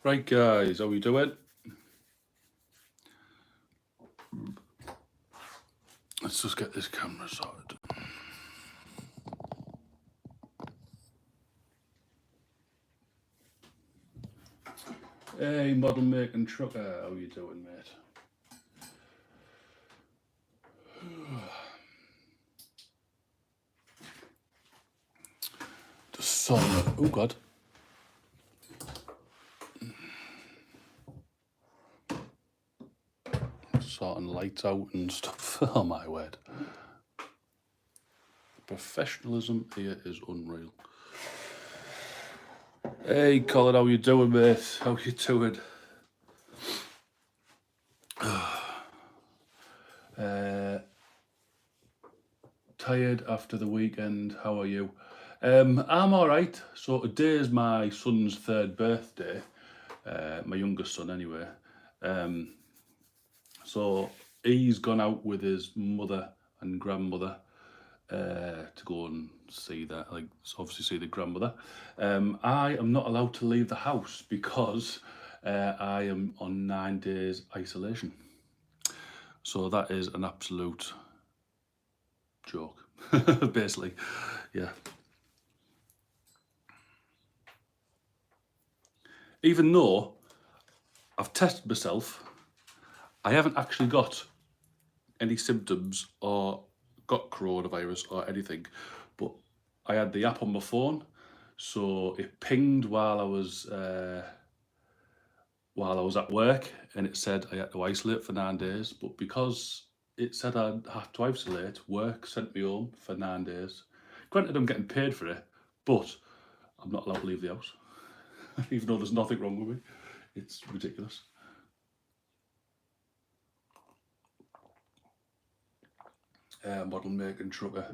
Right guys, how we doing? Let's just get this camera sorted. Hey model making trucker, how you doing mate? Just sorting it. Oh god. Sorting lights out and stuff. Oh my word. Professionalism here is unreal. Hey Colin, how you doing mate? How you doing? Tired after the weekend, how are you? I'm alright. So today is my son's 3rd birthday. My youngest son anyway. So he's gone out with his mother and grandmother to go and see that, like obviously see the grandmother. I am not allowed to leave the house because I am on 9 days isolation. So that is an absolute joke, basically, yeah. Even though I've tested myself, I haven't actually got any symptoms or got coronavirus or anything, but I had the app on my phone, so it pinged while I was at work, and it said I had to isolate for 9 days. But because it said I had to isolate, work sent me home for 9 days. Granted, I'm getting paid for it, but I'm not allowed to leave the house, even though there's nothing wrong with me. It's ridiculous. Model making trucker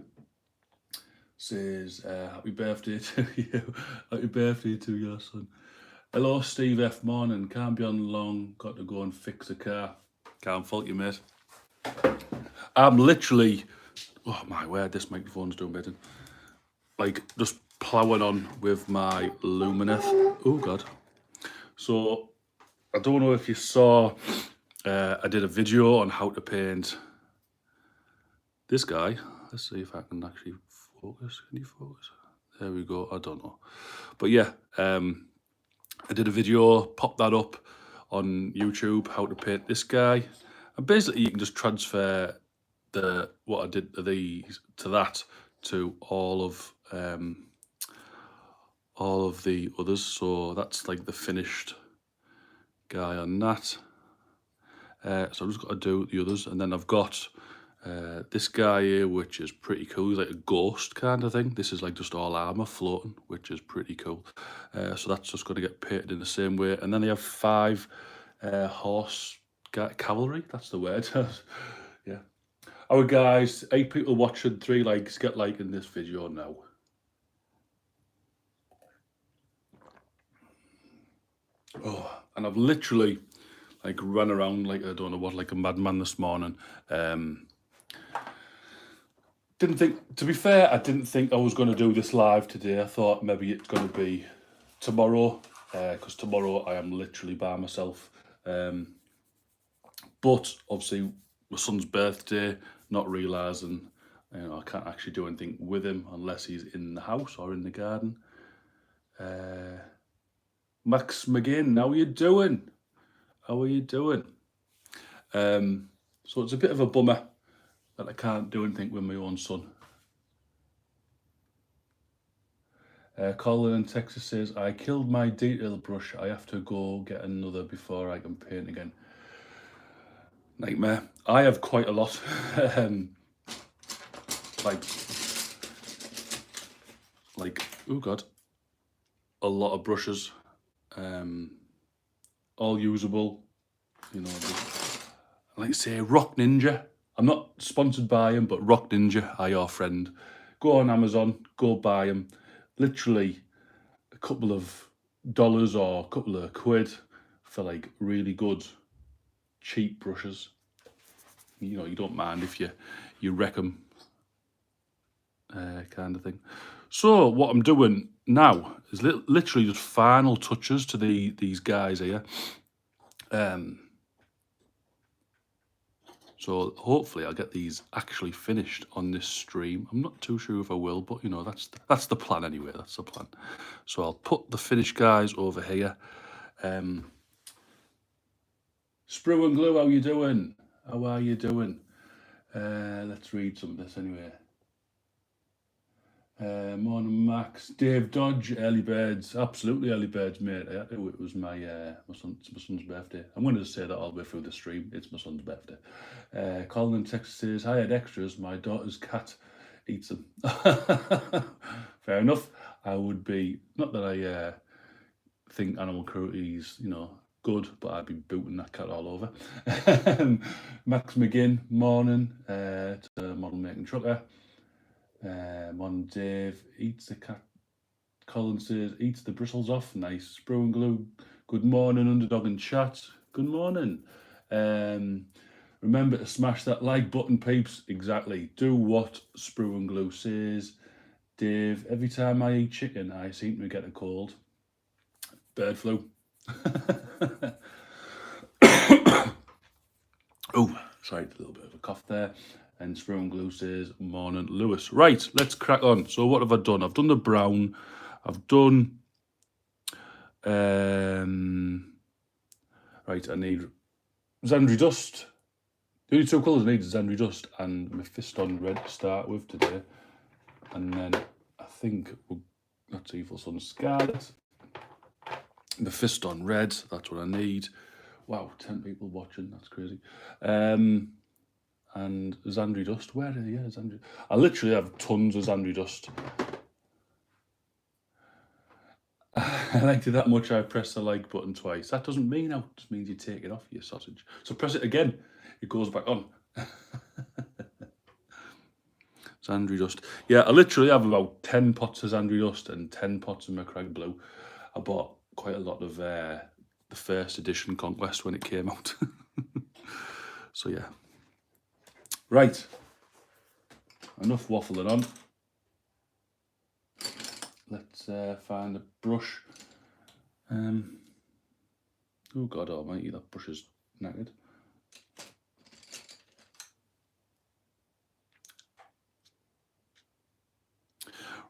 says, happy birthday to you. Happy birthday to your son. Hello, Steve F. Morning. Can't be on long. Got to go and fix a car. Can't fault you, mate. I'm literally, oh my word, this microphone's doing better. Like, just ploughing on with my Lumineth. Oh, God. So, I don't know if you saw, I did a video on how to paint this guy. Let's see if I can actually focus. Can you focus? There we go. I don't know. But yeah, I did a video, popped that up on YouTube, how to paint this guy. And basically you can just transfer what I did to these to that to all of the others. So that's like the finished guy on that. So I've just got to do the others, and then I've got this guy here, which is pretty cool. He's like a ghost kind of thing. This is like just all armor floating, which is pretty cool. So that's just going to get painted in the same way. And then they have 5 horse cavalry. That's the word. Yeah. Our guys, 8 people watching, 3 likes. Get liking this video now. Oh, and I've literally like run around like I don't know what, like a madman this morning. Didn't think, to be fair, I didn't think I was going to do this live today. I thought maybe it's going to be tomorrow, because tomorrow I am literally by myself. But obviously my son's birthday, not realising, I can't actually do anything with him unless he's in the house or in the garden. Max McGinn, how are you doing? How are you doing? So it's a bit of a bummer that I can't do anything with my own son. Colin in Texas says, I killed my detail brush. I have to go get another before I can paint again. Nightmare. I have quite a lot. like, oh God, a lot of brushes, all usable. I like to say Rock Ninja. I'm not sponsored by him, but Rock Ninja are your friend. Go on Amazon, go buy them. Literally a couple of dollars or a couple of quid for like really good, cheap brushes. You don't mind if you wreck them. kind of thing. So what I'm doing now is literally just final touches to these guys here. So hopefully I'll get these actually finished on this stream. I'm not too sure if I will, but you know, that's the plan anyway. That's the plan. So I'll put the finished guys over here. Sprue and Glue, how you doing? How are you doing? Let's read some of this anyway. Morning, Max. Dave Dodge, early birds. Absolutely early birds, mate. It was my son's birthday. I'm going to say that all the way through the stream. It's my son's birthday. Colin in Texas says, "Hi, had extras. My daughter's cat eats them." Fair enough. I would be, not that I think animal cruelty is, you know, good, but I'd be booting that cat all over. Max McGinn, morning. To Model Making Trucker. Morning, Dave. Eats the cat. Colin says, eats the bristles off. Nice. Sprue and Glue. Good morning, Underdog in chat. Good morning. Remember to smash that like button, peeps. Exactly. Do what Sprue and Glue says. Dave, every time I eat chicken, I seem to get a cold. Bird flu. Oh, sorry, a little bit of a cough there. And Sprue and Glue says, morning, Lewis. Right, let's crack on. So what have I done? I've done the brown. I've done... right, I need Zandri Dust. The only two colours I need is Zandri Dust and Mephiston Red to start with today. And then I think that's Evil Sun Scarlet. Mephiston Red, that's what I need. Wow, 10 people watching, that's crazy. And Zandri Dust, where are they? Yeah, Zandri. I literally have tons of Zandri Dust. I liked it that much I pressed the like button twice. That doesn't mean out, it just means you take it off your sausage. So press it again, it goes back on. Zandri Dust. Yeah, I literally have about 10 pots of Zandri Dust and 10 pots of Macragge Blue. I bought quite a lot of the first edition Conquest when it came out. So yeah. Right. Enough waffling on. Let's find a brush. Oh God almighty, that brush is knackered.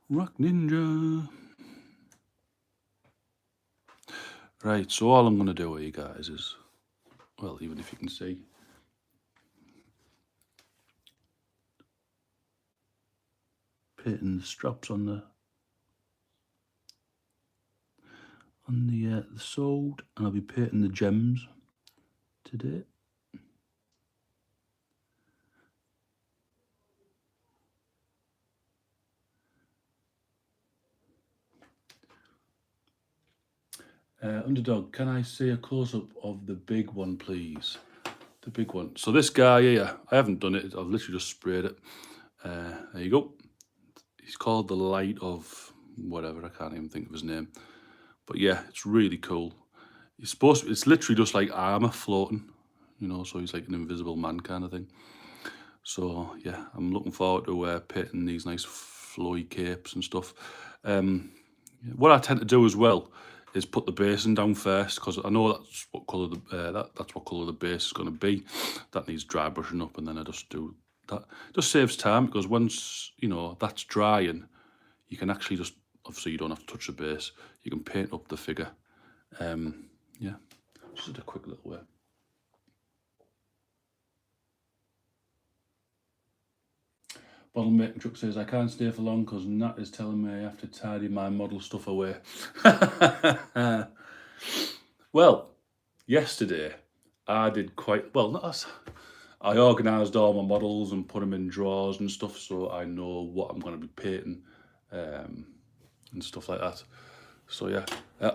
Rock Ninja. Right, so all I'm going to do with you guys is, well, even if you can see, painting the straps on the sword, and I'll be painting the gems today. Underdog, can I see a close-up of the big one, please? The big one. So this guy here, I haven't done it. I've literally just sprayed it. There you go. He's called the Light of whatever. I can't even think of his name. But yeah, it's really cool. He's supposed to, it's literally just like armor floating, you know, so he's like an invisible man kind of thing. So yeah, I'm looking forward to painting these nice flowy capes and stuff. What I tend to do as well is put the basin down first, because I know that's what colour that's what colour the base is going to be. That needs dry brushing up, and then I just do that. It just saves time, because once, you know, that's drying, you can actually just, obviously you don't have to touch the base, you can paint up the figure. Yeah, just a quick little way. Bottle Making Truck says, I can't stay for long because Nat is telling me I have to tidy my model stuff away. Well, yesterday I did quite, well, not as, I organised all my models and put them in drawers and stuff, so I know what I'm going to be painting and stuff like that. So yeah.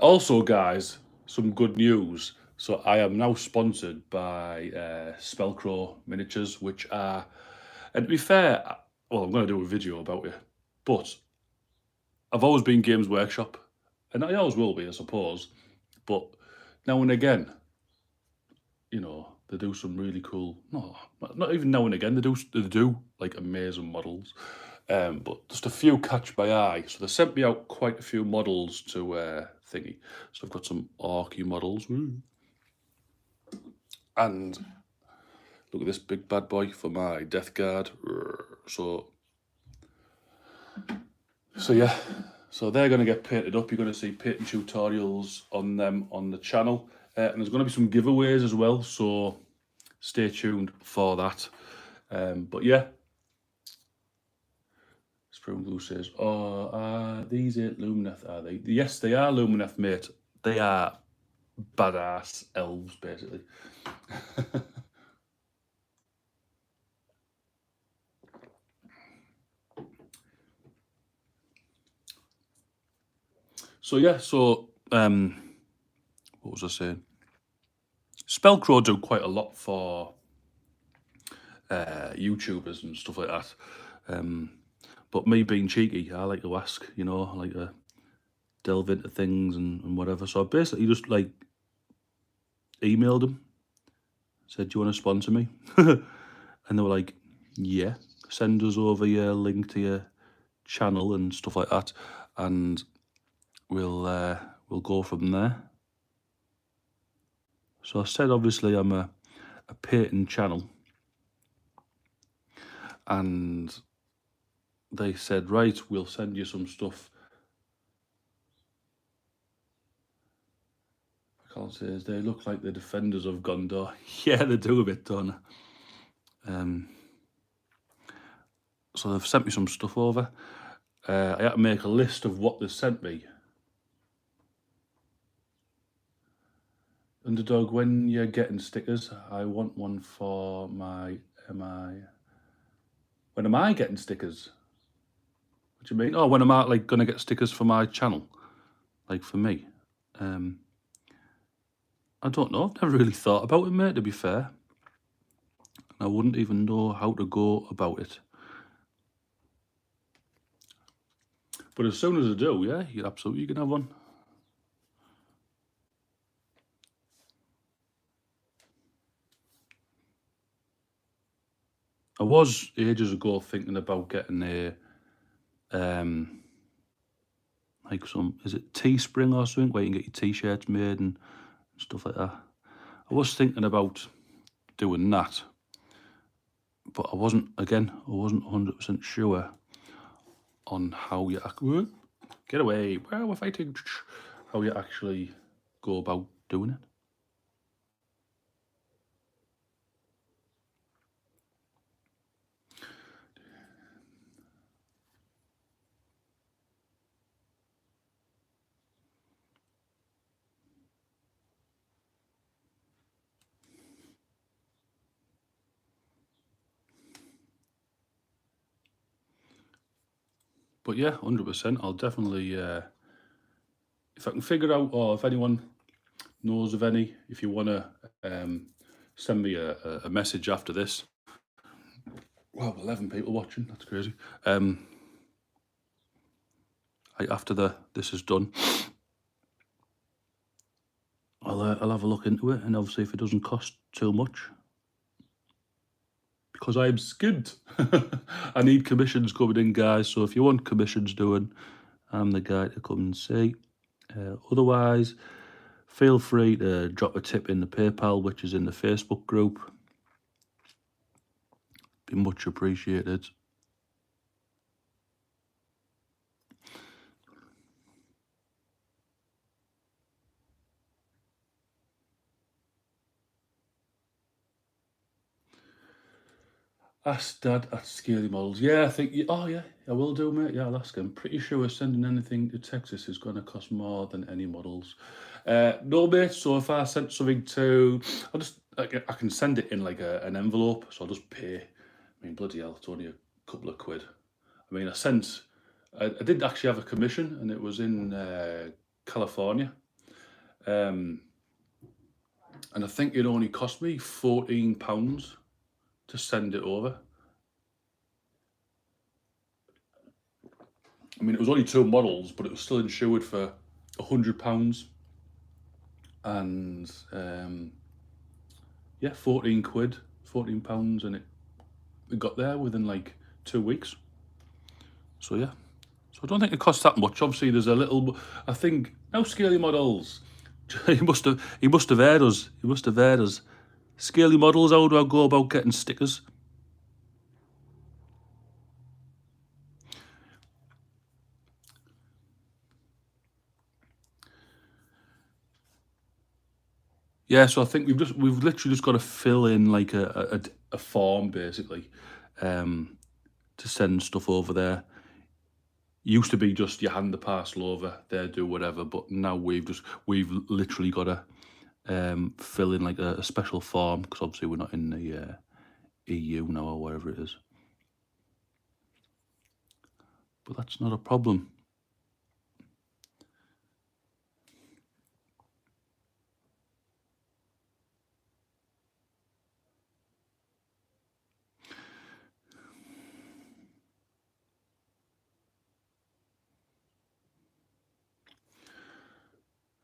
Also, guys, some good news. So I am now sponsored by Spellcrow Miniatures, which are, and to be fair, well, I'm going to do a video about it, but I've always been Games Workshop, and I always will be, I suppose, but now and again, you know, they do some really cool, no, not even now and again, they do like amazing models. but just a few catch my eye. So they sent me out quite a few models to thingy. So I've got some Arky models. Woo. And look at this big bad boy for my Death Guard. So yeah, so they're going to get painted up. You're going to see painting tutorials on them on the channel. And there's going to be some giveaways as well, so stay tuned for that. But yeah, Spoon Glue says, oh, these ain't Lumineth, are they? Yes, they are Lumineth, mate. They are badass elves, basically. So yeah, so what was I saying? Spellcrow do quite a lot for YouTubers and stuff like that. But me being cheeky, I like to ask, you know, I like to delve into things and whatever. So I basically just like emailed them, said, do you want to sponsor me? And they were like, yeah, send us over your link to your channel and stuff like that, and we'll go from there. So I said, obviously, I'm a patent channel, and they said, right, we'll send you some stuff. Carl says, they look like the defenders of Gondor. Yeah, they do a bit, don't they? So they've sent me some stuff over. I had to make a list of what they sent me. Underdog, when you're getting stickers, I want one for my MI. When am I getting stickers? What do you mean? Oh, when am I like gonna get stickers for my channel? Like for me? I don't know. I've never really thought about it, mate, to be fair. I wouldn't even know how to go about it. But as soon as I do, yeah, you absolutely can have one. I was ages ago thinking about getting a like some, is it Teespring or something, where you can get your t-shirts made and stuff like that. I was thinking about doing that, but I wasn't 100% sure on how you get away, where we're fighting, how you actually go about doing it. But yeah, 100%. I'll definitely, if I can figure out, or if anyone knows of any, if you want to send me a message after this. Wow, 11 people watching. That's crazy. After this is done, I'll have a look into it, and obviously if it doesn't cost too much, because I am skint. I need commissions coming in, guys. So if you want commissions doing, I'm the guy to come and see. Otherwise, feel free to drop a tip in the PayPal, which is in the Facebook group. Be much appreciated. Ask Dad at Scaly Models. Yeah, I think, oh yeah, I will do, mate. Yeah, I'll ask him. Pretty sure sending anything to Texas is going to cost more than any models. No, mate, so if I sent something to, I can send it in like an envelope, so I'll just pay. I mean, bloody hell, it's only a couple of quid. I mean, I did actually have a commission, and it was in California. And I think it only cost me £14 to send it over. I mean, it was only 2 models, but it was still insured for £100. And yeah, 14 quid, £14, and it got there within like 2 weeks. So yeah, so I don't think it costs that much. Obviously, there's a little. I think now Scaly Models. He must have heard us. He must have heard us. Scaly Models. How do I go about getting stickers? Yeah, so I think we've literally just got to fill in like a form basically, to send stuff over there. Used to be just you hand the parcel over, they do whatever, but now we've literally got to fill in like a special form because obviously we're not in the EU now or whatever it is. But that's not a problem.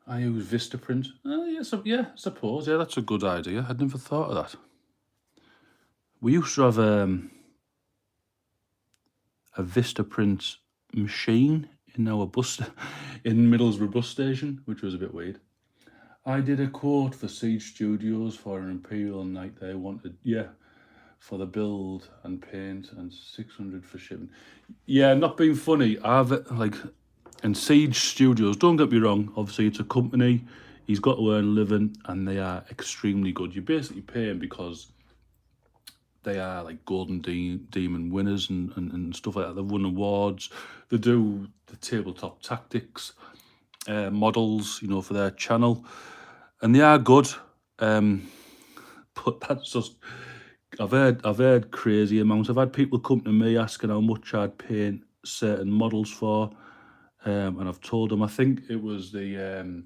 I use Vistaprint. Yeah, I suppose. Yeah, that's a good idea. I'd never thought of that. We used to have a Vistaprint machine in our in Middlesbrough bus station, which was a bit weird. I did a quote for Siege Studios for an Imperial night. They wanted, for the build and paint and 600 for shipping. Yeah, not being funny. I've like, and Siege Studios, don't get me wrong, obviously it's a company, he's got to earn a living, and they are extremely good. You basically pay him because they are like Golden Demon winners and stuff like that. They've won awards. They do the tabletop tactics models, for their channel, and they are good. But that's just I've heard crazy amounts. I've had people come to me asking how much I'd paint certain models for, and I've told them I think it was the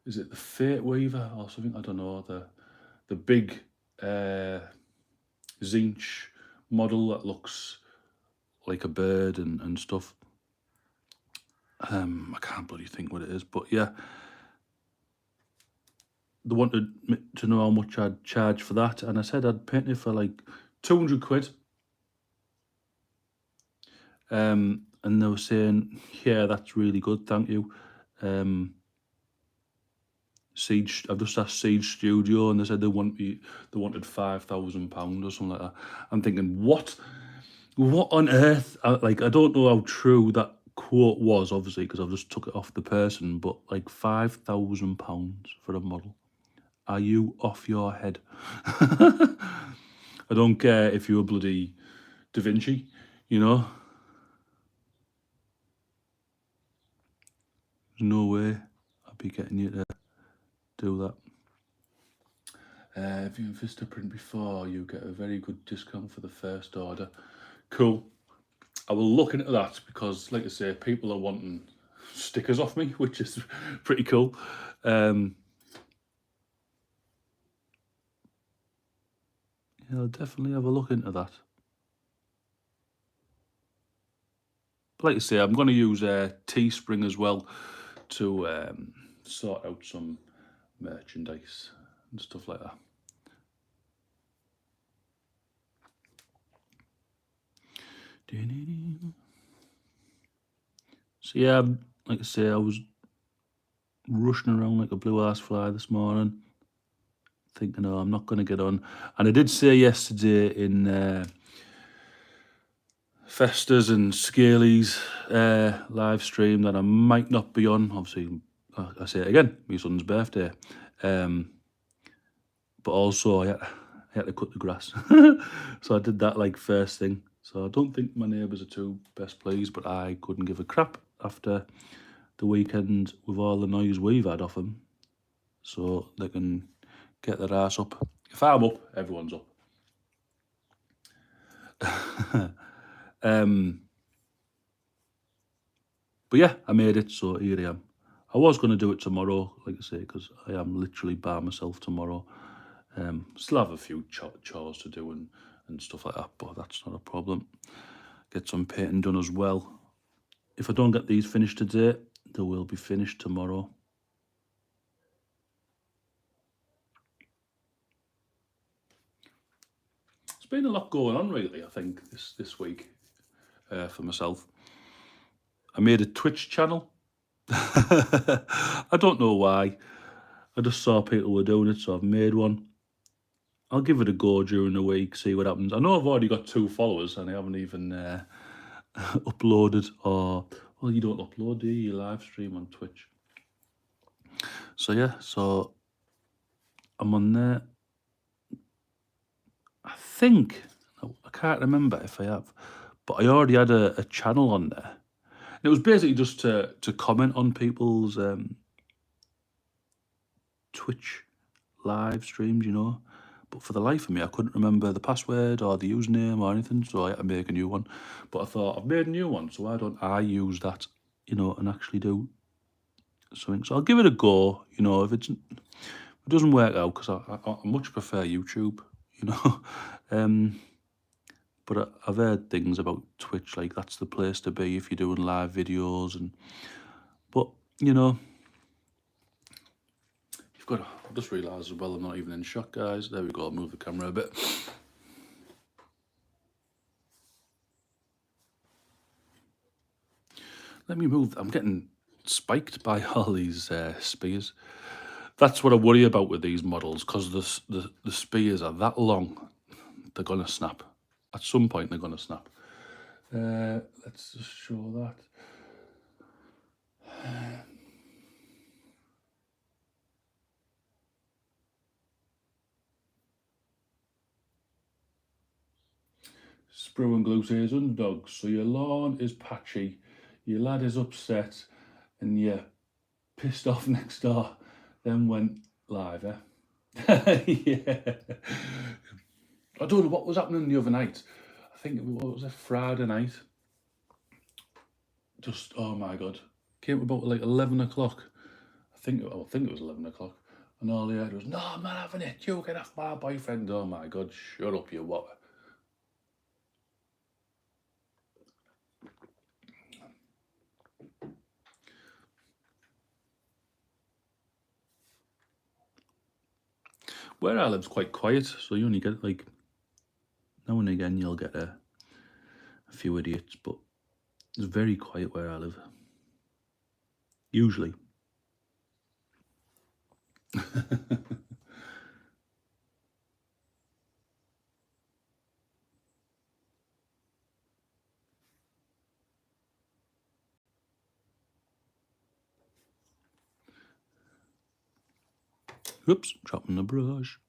is it the Fate Weaver or something? I don't know, the big Zinch model that looks like a bird and stuff. I can't bloody think what it is, but yeah, they wanted me to know how much I'd charge for that, and I said I'd paint it for like 200 quid. And they were saying, yeah, that's really good, thank you. Siege, I've just asked Siege Studio, and they said they wanted £5,000 or something like that. I'm thinking, what on earth? I don't know how true that quote was, obviously, because I've just took it off the person, but like £5,000 for a model. Are you off your head? I don't care if you're bloody Da Vinci, There's no way I'd be getting you to do that. If you Vistaprint before, you get a very good discount for the first order. Cool. I will look into that because, like I say, people are wanting stickers off me, which is pretty cool. I'll definitely have a look into that. But like I say, I'm going to use Teespring as well to sort out some merchandise and stuff like that. So yeah, like I say, I was rushing around like a blue-ass fly this morning, thinking, oh, I'm not going to get on. And I did say yesterday in Festa's and Scaly's live stream that I might not be on. Obviously, I say it again, my son's birthday. But also I had to cut the grass. So I did that like first thing. So I don't think my neighbours are too best pleased, but I couldn't give a crap after the weekend with all the noise we've had off them. So they can get their ass up. If I'm up, everyone's up. But yeah, I made it, so here I am. I was going to do it tomorrow, like I say, because I am literally by myself tomorrow. Still have a few chores to do and stuff like that, but that's not a problem. Get some painting done as well. If I don't get these finished today, they will be finished tomorrow. It's been a lot going on, really, I think, this week for myself. I made a Twitch channel. I don't know why. I just saw people were doing it, so I've made one. I'll give it a go during the week, see what happens. I know I've already got 2 followers and I haven't even uploaded, or, well, you don't upload, do you? You live stream on Twitch. So yeah, so I'm on there. I think, I can't remember if I have, but I already had a channel on there. It was basically just to comment on people's Twitch live streams, you know. But for the life of me, I couldn't remember the password or the username or anything, so I had to make a new one. But I thought, I've made a new one, so why don't I use that, you know, and actually do something. So I'll give it a go, you know, if it doesn't work out, because I much prefer YouTube, you know. But I've heard things about Twitch, like that's the place to be if you're doing live videos. But, you know, you've got to, I just realised as well I'm not even in shot, guys. There we go, I'll move the camera a bit. Let me move, I'm getting spiked by all these spears. That's what I worry about with these models, because the spears are that long, they're going to snap. At some point, they're going to snap. Let's just show that. Sprue and Glue says, Underdogs, so your lawn is patchy, your lad is upset, and you're pissed off next door, then went live, eh? Yeah. I don't know what was happening the other night. I think it was a Friday night. Just, oh my God. Came about like 11 o'clock. I think it was 11 o'clock. And all he heard was, no, I'm not having it. You get off my boyfriend. Oh my God, shut up, you what? Where I live's quite quiet, so you only get like, now and again you'll get a few idiots, but it's very quiet where I live. Usually. Oops, dropping the brush.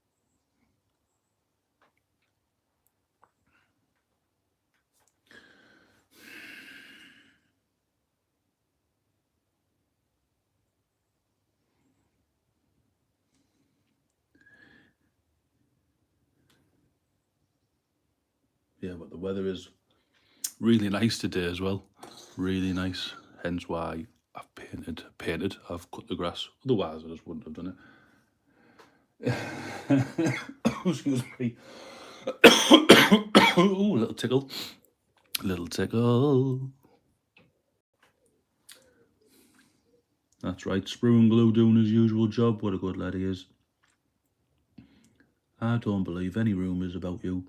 Yeah, but the weather is really nice today as well. Really nice. Hence why I've painted. I've cut the grass. Otherwise, I just wouldn't have done it. Excuse me. Ooh, little tickle. Little tickle. That's right. Sprue and Glue doing his usual job. What a good lad he is. I don't believe any rumours about you.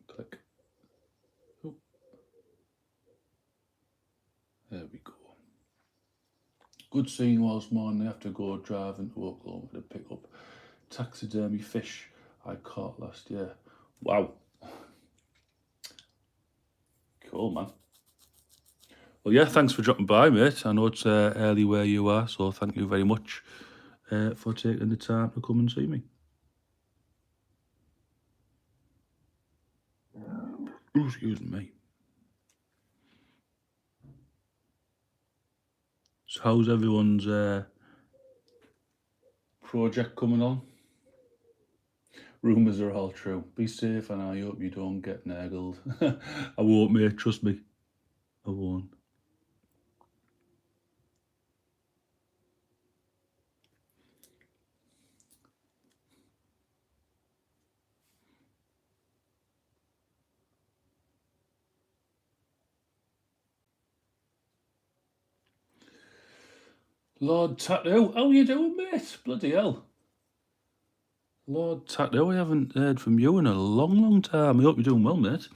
Click. Oh. There we go. Good seeing you all this morning. I have to go driving to Oklahoma to pick up taxidermy fish I caught last year. Wow. Cool, man. Well, yeah, thanks for dropping by, mate. I know it's early where you are, so thank you very much for taking the time to come and see me. Ooh, excuse me. So how's everyone's project coming on? Rumours are all true. Be safe and I hope you don't get naggled. I won't, mate, trust me. I won't. Lord Tattoo, how you doing, mate? Bloody hell. Lord Tattoo, I haven't heard from you in a long, long time. I hope you're doing well, mate.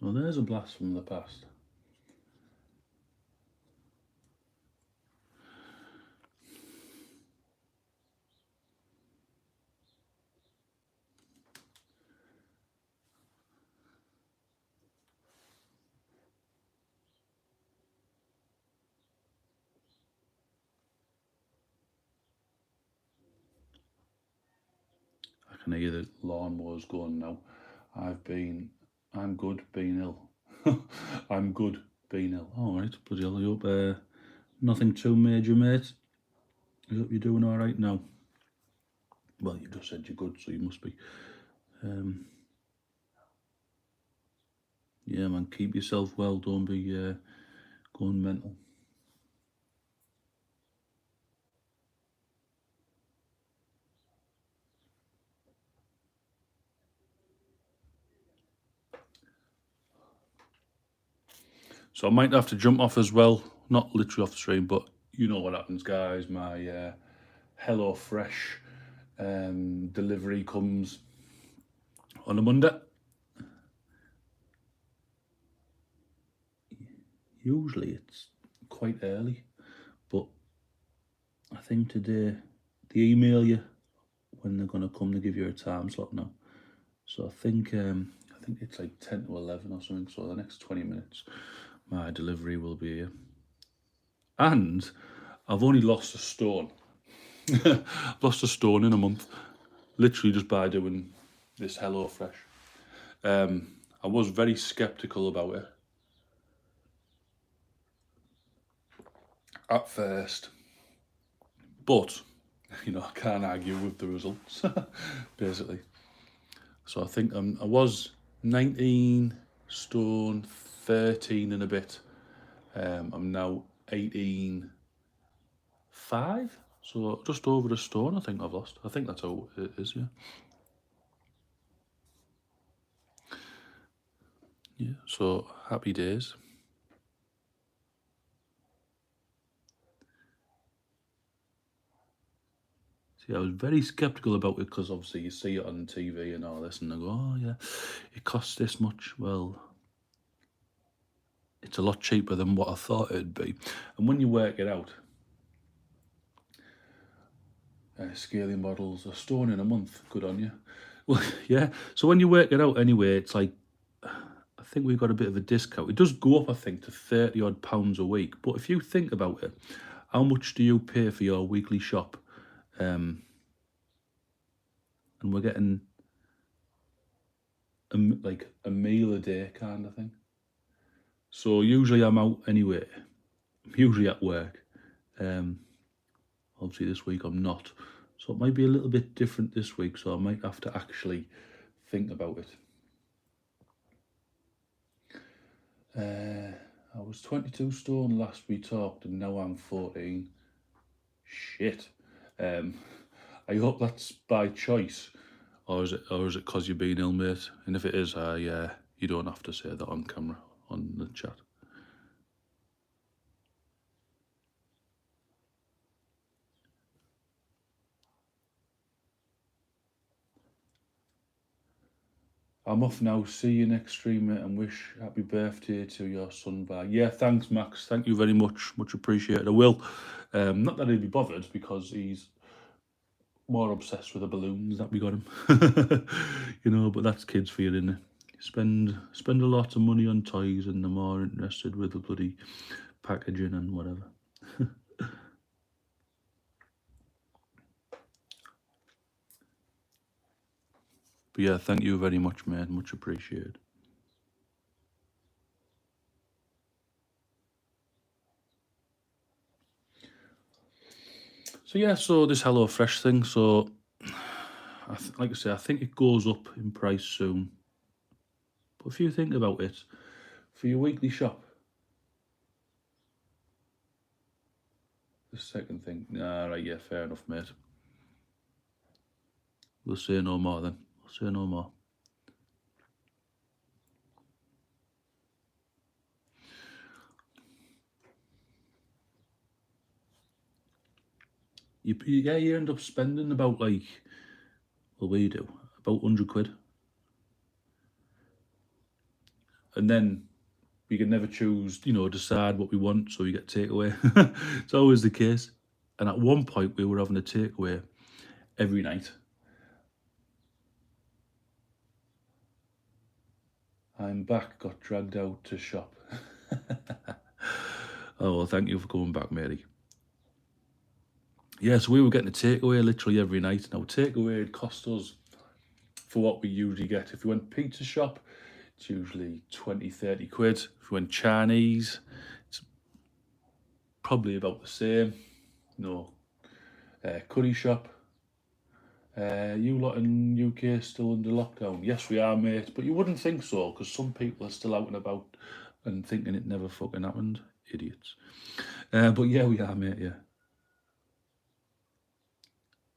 Well, there's a blast from the past. I can hear the lawnmowers going now. I'm good being ill. I'm good being ill. All right, bloody hell, I hope nothing too major, mate. I hope you're doing all right now. Well, you just said you're good, so you must be. Yeah, man, keep yourself well. Don't be going mental. So I might have to jump off as well. Not literally off the stream, but you know what happens, guys. My Hello Fresh delivery comes on a Monday. Usually it's quite early, but I think today they email you when they're gonna come to give you a time slot now. So I think it's like 10 to 11 or something. So the next 20 minutes, my delivery will be here. And I've only lost a stone. I've lost a stone in a month, literally just by doing this Hello Fresh. I was very skeptical about it at first, but you know, I can't argue with the results, basically. So I think I was 19 stone, 13 and a bit. I'm now 18.5, so just over a stone I think I've lost. I think that's how it is, yeah. Yeah, so happy days. See, I was very skeptical about it because obviously you see it on TV and all this, and I go, oh yeah, it costs this much. Well, it's a lot cheaper than what I thought it'd be. And when you work it out, scaling models, a stone in a month, good on you. Well, yeah. So when you work it out anyway, it's like, I think we've got a bit of a discount. It does go up, I think, to 30 odd pounds a week. But if you think about it, how much do you pay for your weekly shop? And we're getting like a meal a day kind of thing. So usually I'm out anyway. I'm usually at work. Obviously this week I'm not. So it might be a little bit different this week. So I might have to actually think about it. I was 22 stone last we talked, and now I'm 14. Shit. I hope that's by choice, or is it because you're being ill, mate? And if it is, you don't have to say that on camera on the chat. I'm off now. See you next stream, mate, and wish happy birthday to your son. Bye. Yeah, thanks, Max. Thank you very much. Much appreciated. I will. Not that he'd be bothered because he's more obsessed with the balloons that we got him. You know, but that's kids for you, isn't it? Spend a lot of money on toys, and they're more interested with the bloody packaging and whatever. But yeah, thank you very much, mate. Much appreciated. So yeah, so this Hello Fresh thing. So, like I say, I think it goes up in price soon. But if you think about it, for your weekly shop, the second thing, right, yeah, fair enough, mate. We'll say no more then. We'll say no more. You end up spending about like, well, we do, about 100 quid. And then we can never choose, decide what we want, so we get takeaway. It's always the case. And at one point, we were having a takeaway every night. I'm back, got dragged out to shop. Oh, well, thank you for coming back, Mary. Yeah, so we were getting a takeaway literally every night. Now, takeaway cost us, for what we usually get, if we went pizza shop, it's usually 20, 30 quid. If we went Chinese, it's probably about the same. Curry shop. You lot in UK still under lockdown? Yes, we are, mate. But you wouldn't think so, because some people are still out and about and thinking it never fucking happened. Idiots. But yeah, we are, mate, yeah.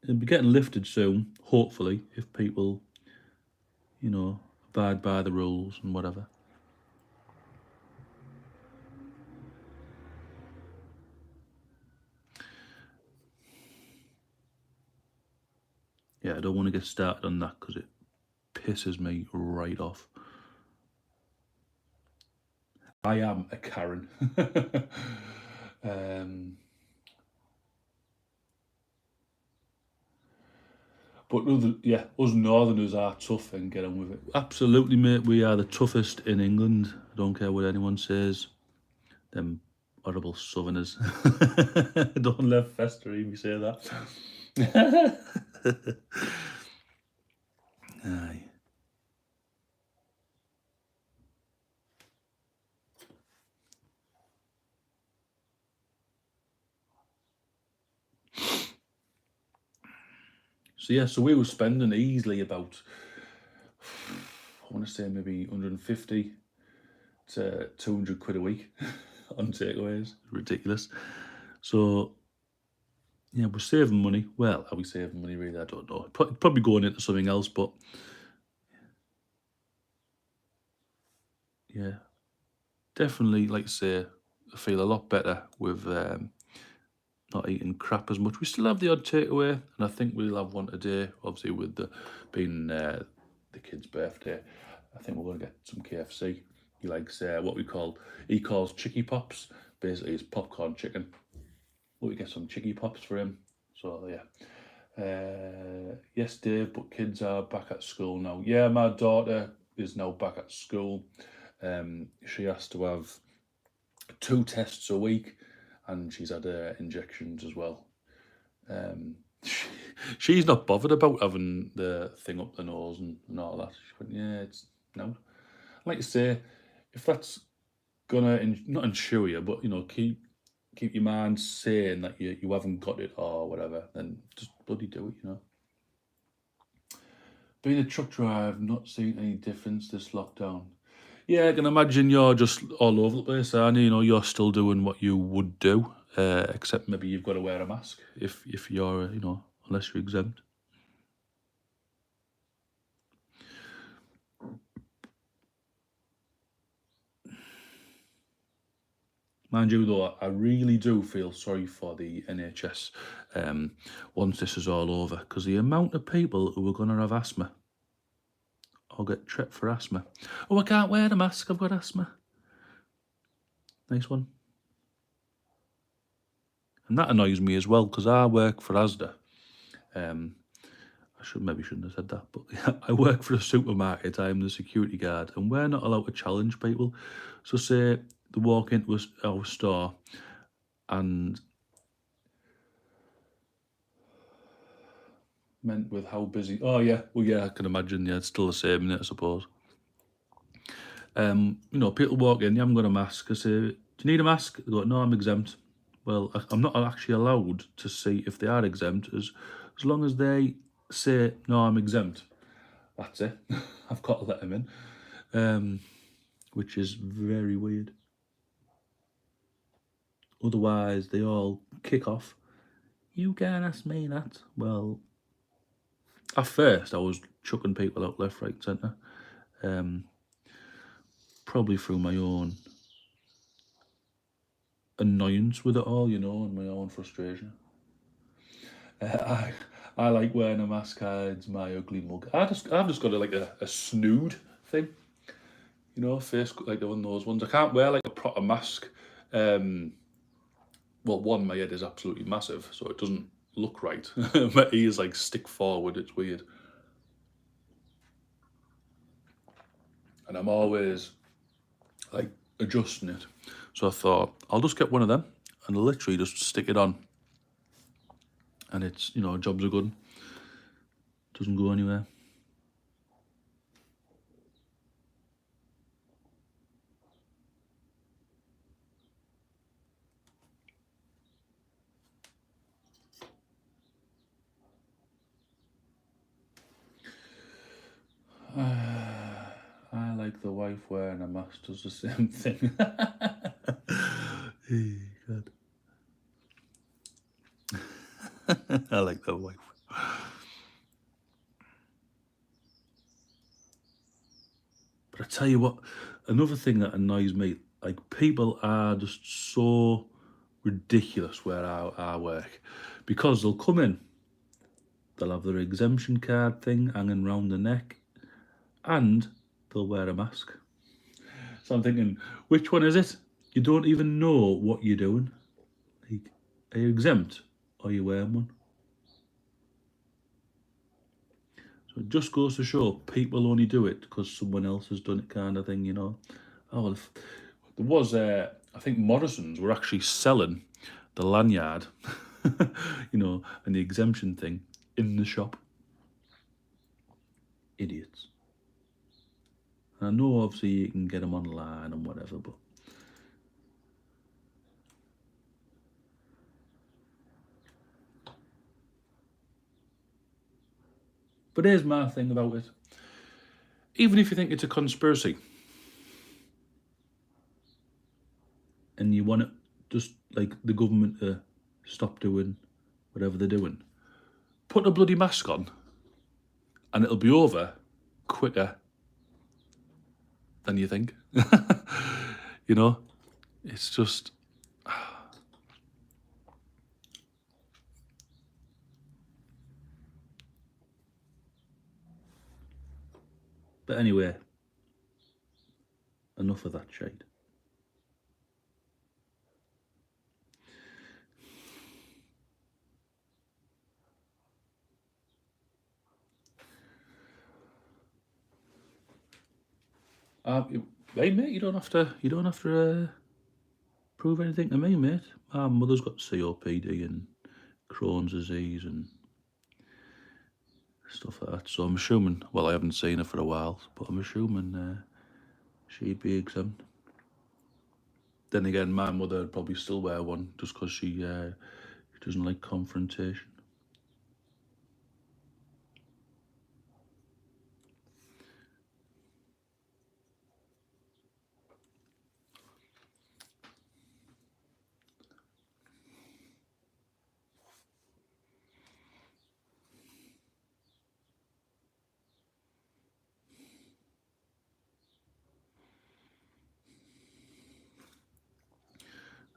It'll be getting lifted soon, hopefully, if people, abide by the rules and whatever. Yeah, I don't want to get started on that because it pisses me right off. I am a Karen. But us Northerners are tough and get on with it. Absolutely, mate. We are the toughest in England. I don't care what anyone says. Them horrible Southerners. Don't let Fester hear me say that. Aye. So we were spending easily about, I want to say maybe 150 to 200 quid a week on takeaways. Ridiculous. So yeah, we're saving money. Well, are we saving money really? I don't know. Probably going into something else, but yeah, definitely, like I say, I feel a lot better with not eating crap as much. We still have the odd takeaway, and I think we'll have one today. Obviously, with being the kid's birthday, I think we're going to get some KFC. He likes he calls Chicky Pops. Basically, it's popcorn chicken. We'll get some Chicky Pops for him. So yeah. Yes, Dave, but kids are back at school now. Yeah, my daughter is now back at school. She has to have 2 tests a week, and she's had injections as well. She's not bothered about having the thing up the nose and all that. She went, yeah, it's no. Like you say, if that's gonna not ensure you, but keep your mind sane that you haven't got it or whatever, then just bloody do it. Being a truck driver, I've not seen any difference this lockdown. Yeah, I can imagine you're just all over the place, aren't you? You're still doing what you would do, except maybe you've got to wear a mask if you're, unless you're exempt. Mind you, though, I really do feel sorry for the NHS once this is all over, because the amount of people who are going to have asthma or get tripped for asthma. Oh, I can't wear a mask, I've got asthma. Nice one. And that annoys me as well, because I work for Asda. I shouldn't have said that, but I work for a supermarket. I'm the security guard, and we're not allowed to challenge people. So say they walk into our store and meant with how busy. Oh yeah, well yeah, I can imagine. Yeah, it's still the same, isn't it, I suppose. People walk in, you haven't got a mask. I say, do you need a mask? They go, no, I'm exempt. Well, I'm not actually allowed to see if they are exempt, as long as they say, no, I'm exempt. That's it. I've got to let them in, which is very weird. Otherwise, they all kick off. You can't ask me that. Well, At first, I was chucking people out left, right, centre. Probably through my own annoyance with it all, you know, and my own frustration. I like wearing a mask. Hides my ugly mug. I've just got a snood thing, you know, face like one of those ones. I can't wear like a proper mask. Well, one, my head is absolutely massive, so it doesn't look right. My ears like stick forward. It's weird, and I'm always like adjusting it. So I thought I'll just get one of them and literally just stick it on, and it's, you know, jobs are good. Doesn't go anywhere. I like the wife wearing a mask does the same thing. Hey, God. I like the wife. But I tell you what, another thing that annoys me, like people are just so ridiculous where I work, because they'll come in, they'll have their exemption card thing hanging round the neck, and they'll wear a mask. So I'm thinking, which one is it? You don't even know what you're doing. Like, are you exempt or are you wearing one? So it just goes to show people only do it because someone else has done it, kind of thing, you know. Oh, well, there was, I think Morrison's were actually selling the lanyard, you know, and the exemption thing in the shop. Idiots. I know obviously you can get them online and whatever, but here's my thing about it. Even if you think it's a conspiracy and you want it just like the government to stop doing whatever they're doing, put a bloody mask on and it'll be over quicker than you think. You know, it's just. But anyway, enough of that shade. Hey mate, you don't have to. You don't have to prove anything to me, mate. My mother's got COPD and Crohn's disease and stuff like that. So I'm assuming. Well, I haven't seen her for a while, but I'm assuming she'd be exempt. Then again, my mother would probably still wear one just because she doesn't like confrontation.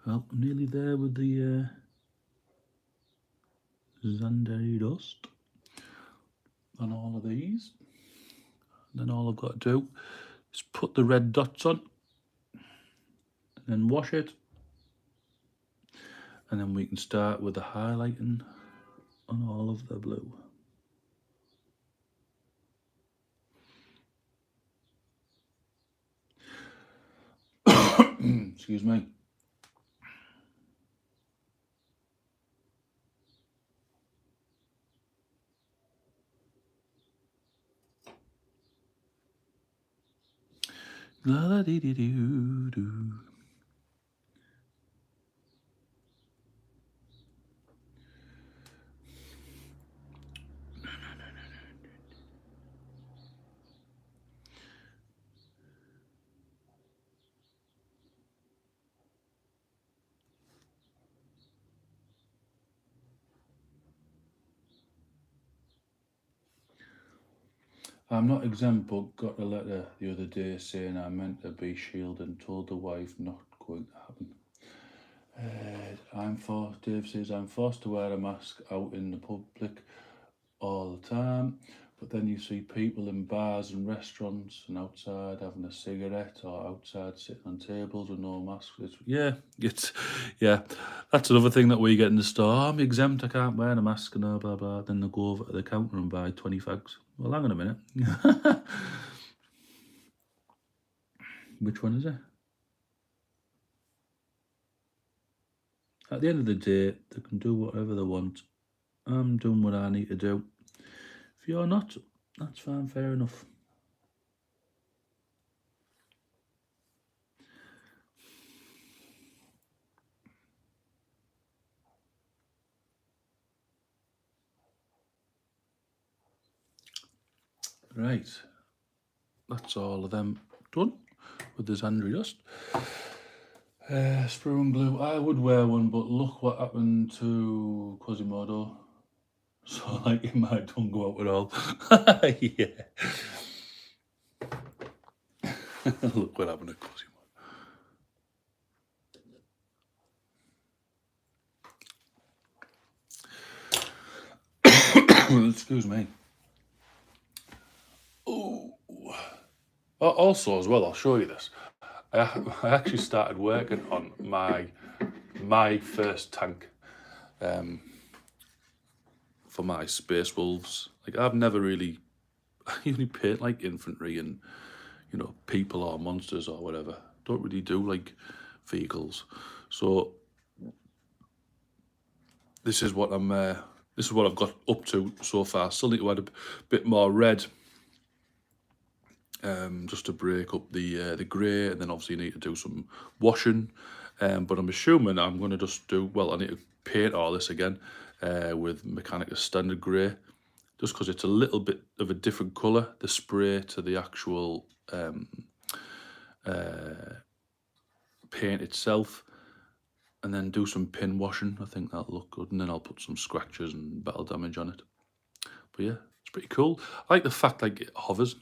Well, I'm nearly there with the Zandari dust on all of these. And then all I've got to do is put the red dots on and then wash it. And then we can start with the highlighting on all of the blue. Excuse me. La la dee dee doo doo. I'm not exempt, but got a letter the other day saying I meant to be shielded and told the wife not going to happen. Dave says, I'm forced to wear a mask out in the public all the time, but then you see people in bars and restaurants and outside having a cigarette or outside sitting on tables with no masks. Yeah, that's another thing that we get in the store. I'm exempt, I can't wear a mask and blah blah. Then they go over to the counter and buy 20 fags. Well, hang on a minute. Which one is it? At the end of the day, they can do whatever they want. I'm doing what I need to do. If you're not, that's fine, fair enough. Right, that's all of them done with this Andrew Dust. Sprue and glue. I would wear one, but look what happened to Quasimodo. So, like, it might don't go out at all. Yeah. Look what happened to Quasimodo. Excuse me. Oh. Also, as well, I'll show you this. I actually started working on my first tank for my Space Wolves. Like, I've never really, I usually paint like infantry and, you know, people or monsters or whatever. Don't really do like vehicles. So this is what I've got up to so far. Still need to add a bit more red. Just to break up the grey, and then obviously you need to do some washing. But I'm assuming I'm going to just do, well, I need to paint all this again with Mechanicus Standard Grey, just because it's a little bit of a different colour, the spray to the actual paint itself, and then do some pin washing. I think that'll look good, and then I'll put some scratches and battle damage on it. But yeah, it's pretty cool. I like the fact like it hovers.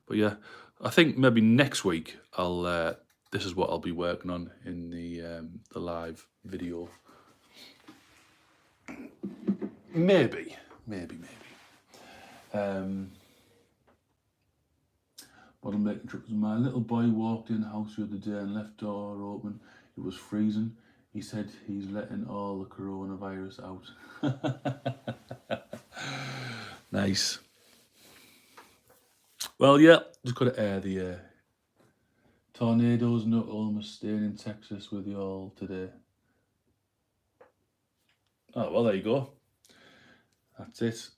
But yeah, I think maybe next week I'll. This is what I'll be working on in the live video. Maybe. What I'm making trips. My little boy walked in the house the other day and left door open. It was freezing. He said he's letting all the coronavirus out. Nice. Well, yeah, just got to air the tornadoes and Oklahoma staying in Texas with you all today. Oh, well, there you go. That's it.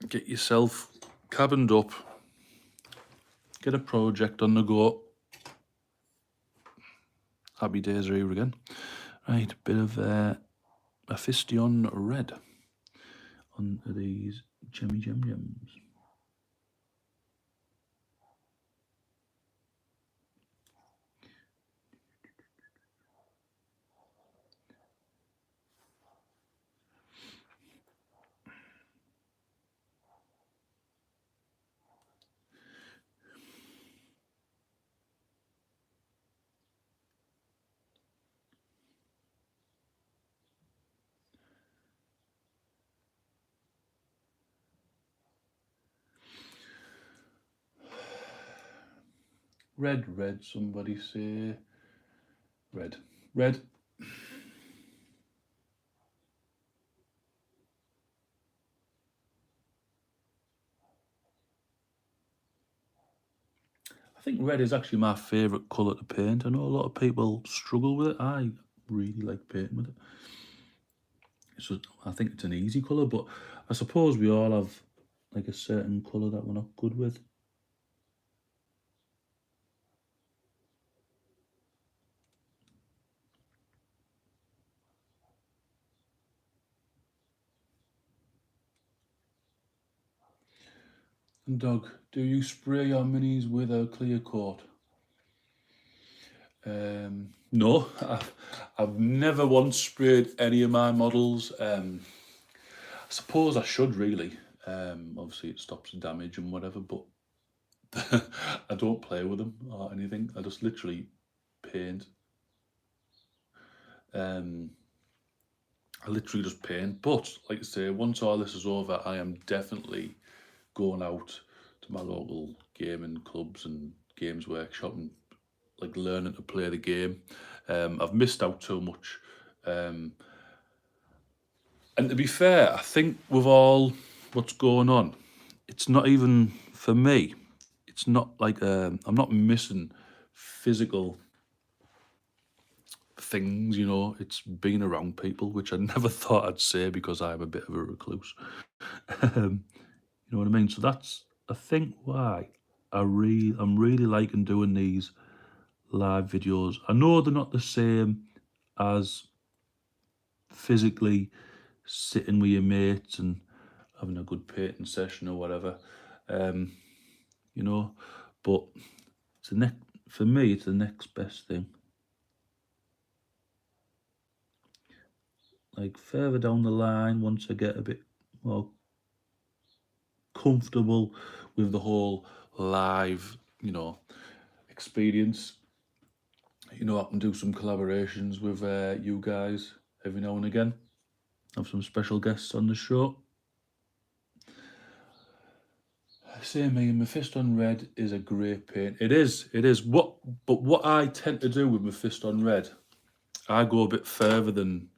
Get yourself cabined up. Get a project on the go. Happy days are here again. Right, a bit of Mephistion red on these gemmy gems. Red, somebody say. Red. I think red is actually my favourite colour to paint. I know a lot of people struggle with it. I really like painting with it. So I think it's an easy colour, but I suppose we all have like a certain colour that we're not good with. And Doug, do you spray your minis with a clear coat? No, I've never once sprayed any of my models. suppose I should really. Obviously it stops damage and whatever, but I don't play with them or anything. I just literally paint. I literally just paint. But like I say, once all this is over, I am definitely going out to my local gaming clubs and games workshop and like learning to play the game. I've missed out too much. And to be fair, I think with all what's going on, it's not even for me. It's not like I'm not missing physical things, you know. It's being around people, which I never thought I'd say because I'm a bit of a recluse. You know what I mean? So that's I think why I'm really liking doing these live videos. I know they're not the same as physically sitting with your mates and having a good painting session or whatever, you know. But it's for me, it's the next best thing. Like further down the line, once I get a bit more comfortable with the whole live, you know, experience, you know, I can do some collaborations with you guys every now and again. Have some special guests on the show. Same me, Mephisto Red is a great paint. It is. But what I tend to do with Mephisto Red, I go a bit further than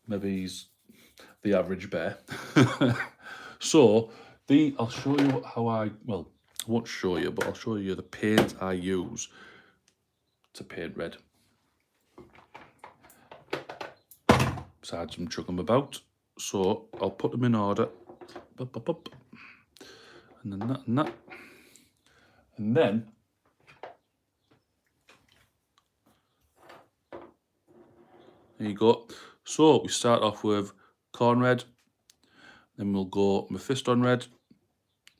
maybe he's the average bear. So I'll show you how I won't show you, but I'll show you the paint I use to paint red. Besides some chuck them about. So I'll put them in order. And then that and that. And then there you go. So we start off with Corn Red, then we'll go Mephisto Red,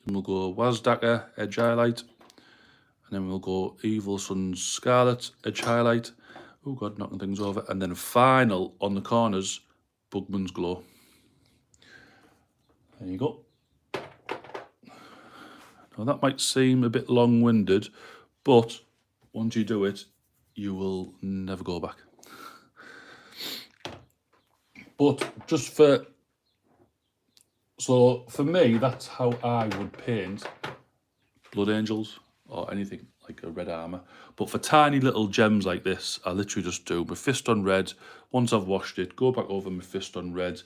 then we'll go Wazdaka Edge Highlight, and then we'll go Evil Sun's Scarlet Edge Highlight. Oh god, knocking things over. And then final on the corners, Bugman's Glow. There you go. Now that might seem a bit long-winded, but once you do it, you will never go back. But so for me, that's how I would paint Blood Angels or anything like a red armor. But for tiny little gems like this, I literally just do Mephisto Red. Once I've washed it, go back over Mephisto Red,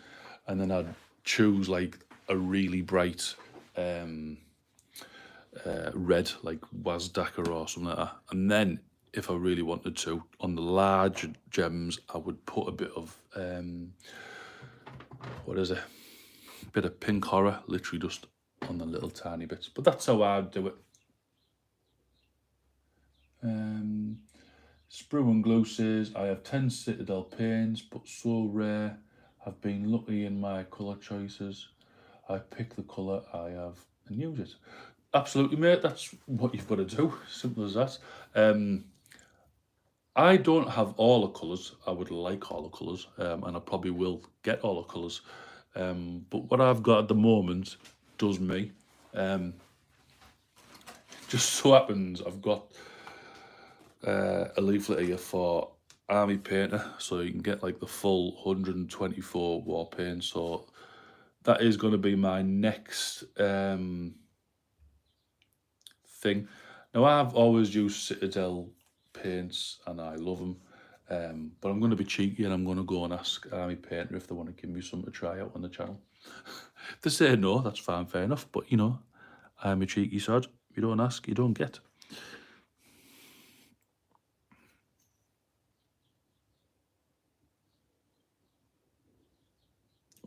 and then I'd choose like a really bright red, like Wazdaka or something like that. And then if I really wanted to, on the large gems, I would put a bit of what is it? A bit of Pink Horror, literally just on the little tiny bits. But that's how I'd do it. Sprue and Glue says, I have 10 Citadel paints, but so rare. I've been lucky in my colour choices. I pick the colour I have and use it. Absolutely, mate. That's what you've got to do. Simple as that. I don't have all the colours. I would like all the colours, and I probably will get all the colours. But what I've got at the moment does me. Just so happens I've got a leaflet here for Army Painter, so you can get like the full 124 war paint. So that is going to be my next thing. Now I've always used Citadel paints and I love them, but I'm going to be cheeky and I'm going to go and ask Army Painter if they want to give me some to try out on the channel. If they say no, that's fine, fair enough, but you know, I'm a cheeky sod. If you don't ask, you don't get.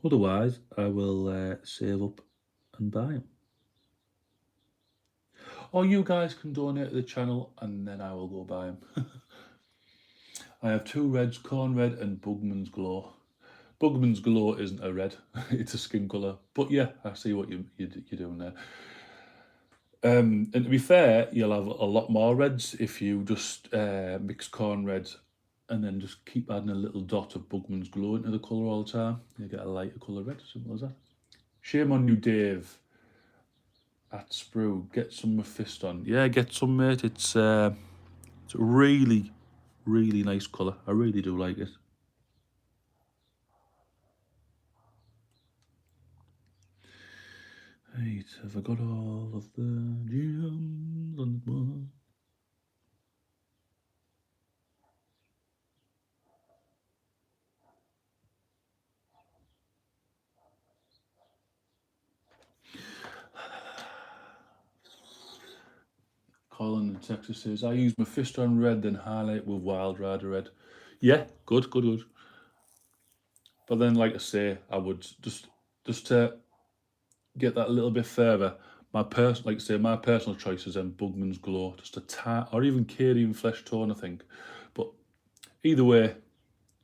Otherwise, I will save up and buy them. Or you guys can donate to the channel and then I will go buy them. I have 2 reds, Corn Red and Bugman's Glow. Bugman's Glow isn't a red, it's a skin colour. But yeah, I see what you're doing there. And to be fair, you'll have a lot more reds if you just mix Corn Red and then just keep adding a little dot of Bugman's Glow into the colour all the time. You get a lighter colour red, simple as that. Shame on you, Dave. At Sprue, get some Mephiston. Yeah, get some, mate. It's a really, really nice colour. I really do like it. Right, have I got all of the gems on one? Colin in Texas says, I use Mephiston red, then highlight with Wild Rider red. Yeah, good. But then, like I say, I would just to get that a little bit further. My personal choice is Bugman's Glow, just a tad, or even Carian Flesh Tone, I think. But either way,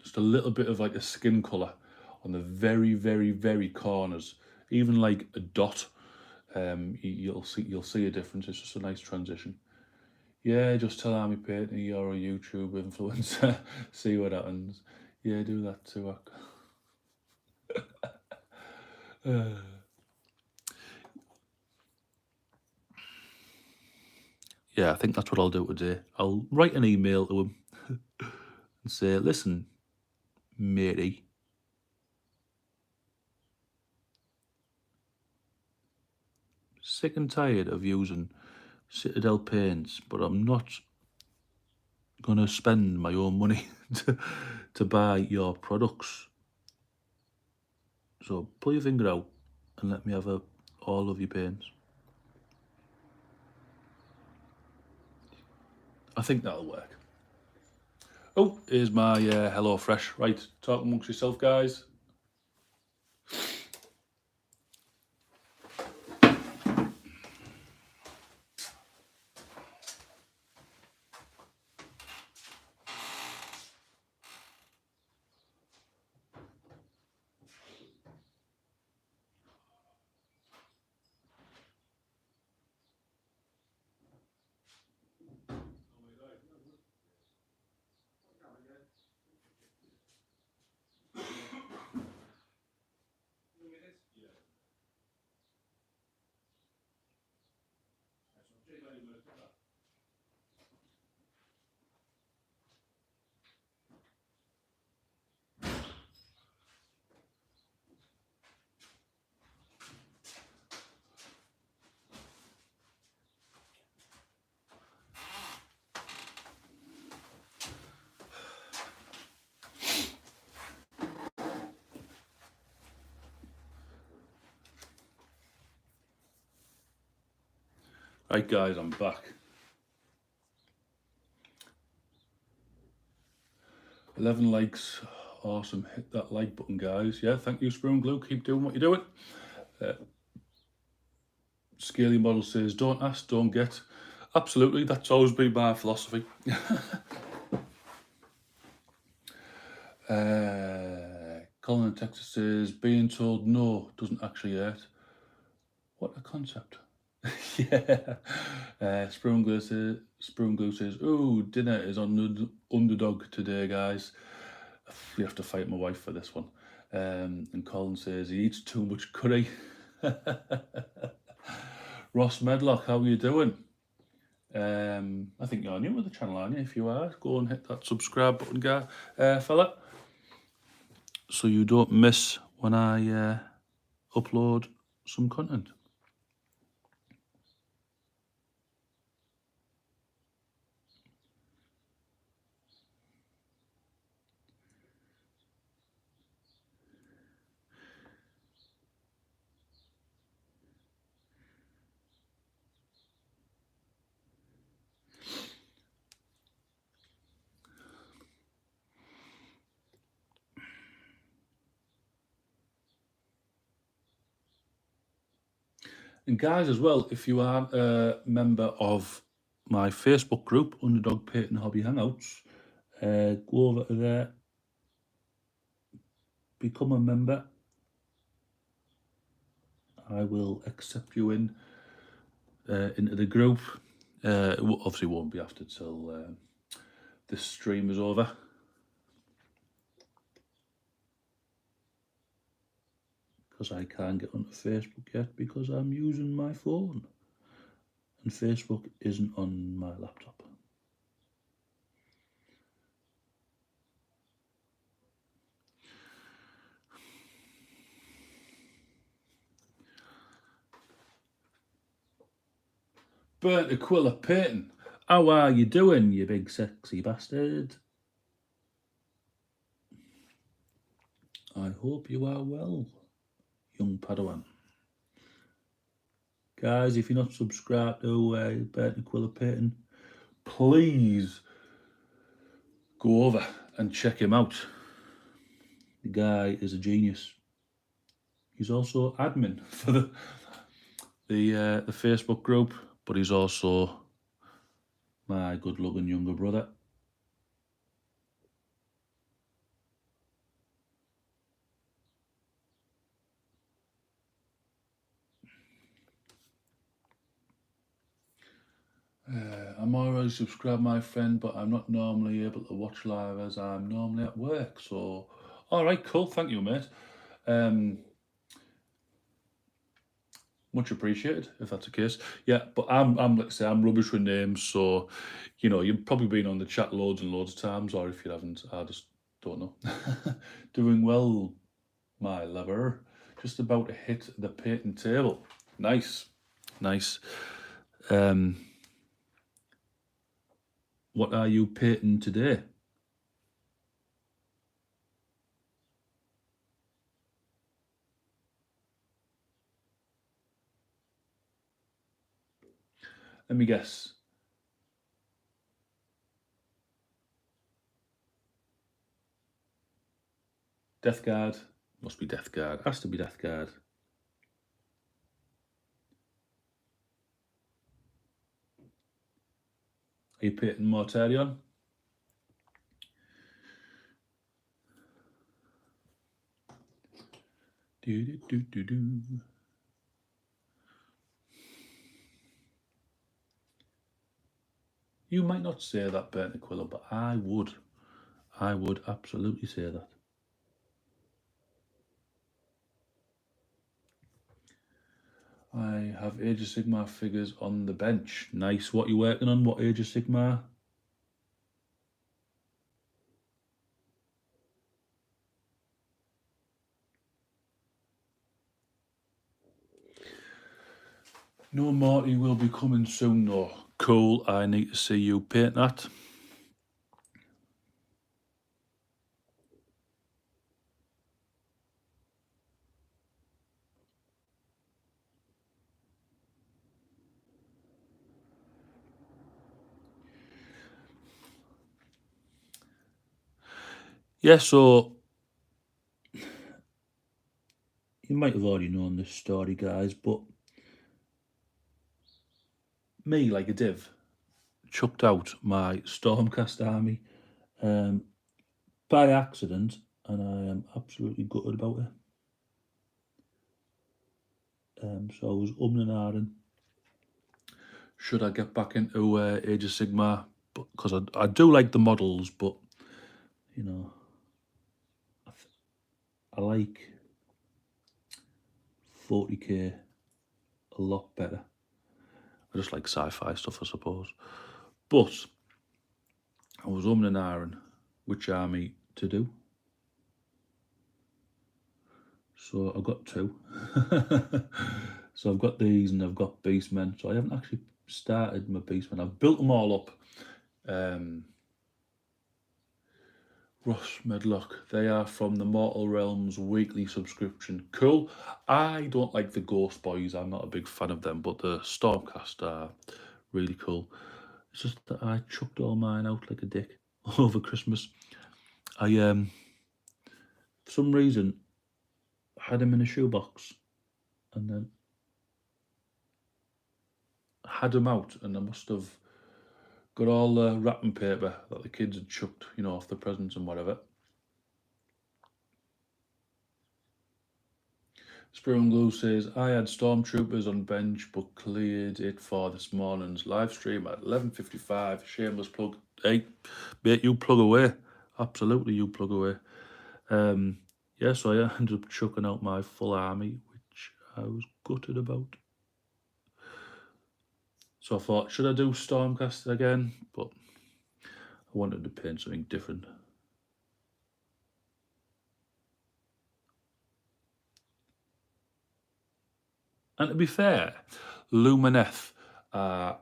just a little bit of like a skin colour on the very, very, very corners, even like a dot. You'll see a difference. It's just a nice transition. Yeah, just tell Army Painting you're a YouTube influencer. See what happens. Yeah, do that too. Yeah, I think that's what I'll do today. I'll write an email to him and say, listen, matey, sick and tired of using Citadel paints, but I'm not going to spend my own money to buy your products. So pull your finger out and let me have all of your paints. I think that'll work. Oh, here's my Hello Fresh. Right, talk amongst yourself, guys. Right, guys, I'm back. 11 likes. Awesome. Hit that like button, guys. Yeah, thank you, Spoon Glue. Keep doing what you're doing. Scaly Model says, don't ask, don't get. Absolutely, that's always been my philosophy. Colin in Texas says, being told no doesn't actually hurt. What a concept. Yeah. Spoon Glue says, ooh, dinner is on the underdog today, guys. We have to fight my wife for this one. And Colin says, he eats too much curry. Ross Medlock, how are you doing? I think you're new to the channel, aren't you? If you are, go and hit that subscribe button, guy, fella, so you don't miss when I upload some content. And guys, as well, if you aren't a member of my Facebook group, Underdog Painting Hobby Hangouts, go over to there, become a member. I will accept you into the group. It obviously won't be after till this stream is over. because I can't get onto Facebook yet because I'm using my phone and Facebook isn't on my laptop. Burnt Aquila Payton, how are you doing, you big sexy bastard? I hope you are well, young Padawan. Guys, if you're not subscribed to Burnt Aquila Payton, please go over and check him out. The guy is a genius. He's also admin for the Facebook group, but he's also my good-looking younger brother. I'm already subscribed, my friend, but I'm not normally able to watch live as I'm normally at work. So, all right, cool. Thank you, mate. Much appreciated if that's the case. Yeah, but I'm like I say, I'm rubbish with names, so you know, you've probably been on the chat loads and loads of times, or if you haven't, I just don't know. Doing well, my lover. Just about to hit the Payton table. Nice, nice. What are you Payton today? Let me guess. Death Guard. Must be Death Guard. Has to be Death Guard. Are you Payton Mortarion? Do. You might not say that, Burnt Aquila, but I would. I would absolutely say that. I have Age of Sigmar figures on the bench. Nice. What are you working on? What Age of Sigmar? No Morty will be coming soon, though. Cool. I need to see you paint that. Yeah, so you might have already known this story, guys, but me, like a div, chucked out my Stormcast army by accident, and I am absolutely gutted about it. So I was and ahhing. Should I get back into Age of Sigmar? Because I do like the models, but you know, I like 40k a lot better. I just like sci-fi stuff, I suppose. But I was and ahhing which army to do. So I've got two. So I've got these and I've got Beastmen. So I haven't actually started my Beastmen. I've built them all up. Ross Medlock, they are from the Mortal Realms weekly subscription. Cool. I don't like the Ghost Boys. I'm not a big fan of them, but the Stormcast are really cool. It's just that I chucked all mine out like a dick over Christmas. I for some reason had them in a shoebox and then had them out, and I must have got all the wrapping paper that the kids had chucked, you know, off the presents and whatever. Spear and Glue says, I had Stormtroopers on bench but cleared it for this morning's live stream at 11:55. Shameless plug. Hey, mate, you plug away. Absolutely, you plug away. yeah, so I ended up chucking out my full army, which I was gutted about. So I thought, should I do Stormcast again? But I wanted to paint something different. And to be fair, Lumineth are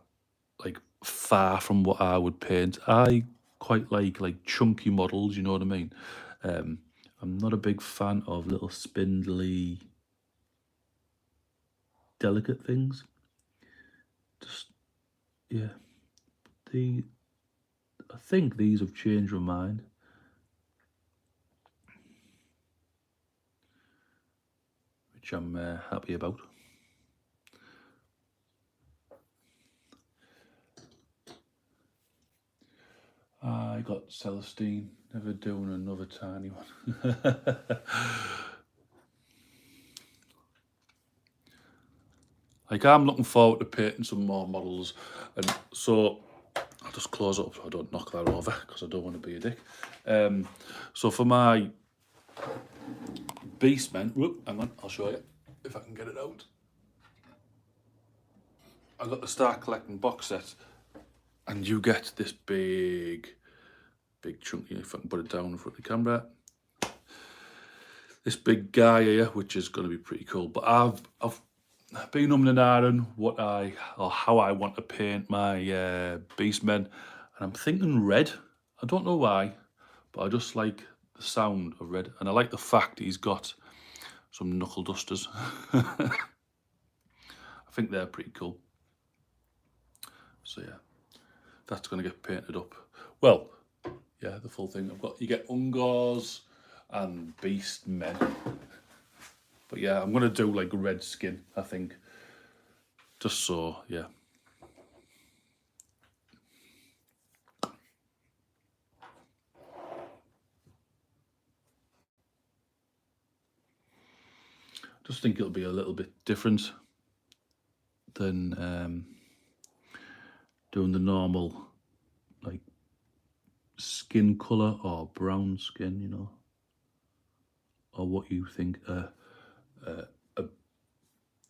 like far from what I would paint. I quite like chunky models, you know what I mean? I'm not a big fan of little spindly, delicate things. Just yeah, I think these have changed my mind. Which I'm happy about. I got Celestine, never doing another tiny one. Like, I'm looking forward to painting some more models, and so I'll just close it up so I don't knock that over because I don't want to be a dick. So for my Beastmen, whoop, hang on, I'll show you if I can get it out. I got the Start Collecting box set, and you get this big chunky, if I can put it down in front of the camera. This big guy here, which is going to be pretty cool. But I've been umming and ahhing how I want to paint my Beastmen, and I'm thinking red. I don't know why, but I just like the sound of red, and I like the fact he's got some knuckle dusters. I think they're pretty cool. So yeah, that's going to get painted up. Well, yeah, the full thing. You get Ungors and Beastmen. But yeah, I'm going to do like red skin, I think. Just so, yeah. Just think it'll be a little bit different than doing the normal like skin colour or brown skin, you know, or what you think.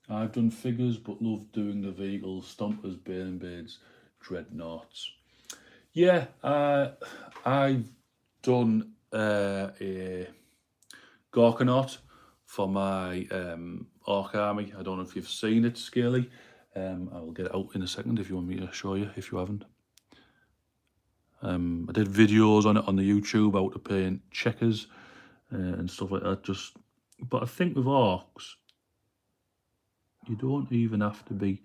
I've done figures, but love doing the Vehicles, Stompers, Bane Blades, Dreadnoughts. Yeah, I've done a Gorkanaut for my Orc army. I don't know if you've seen it, Scaly. I will get it out in a second if you want me to show you, if you haven't. I did videos on it on the YouTube, how to paint checkers and stuff like that. But I think with Orcs, you don't even have to be,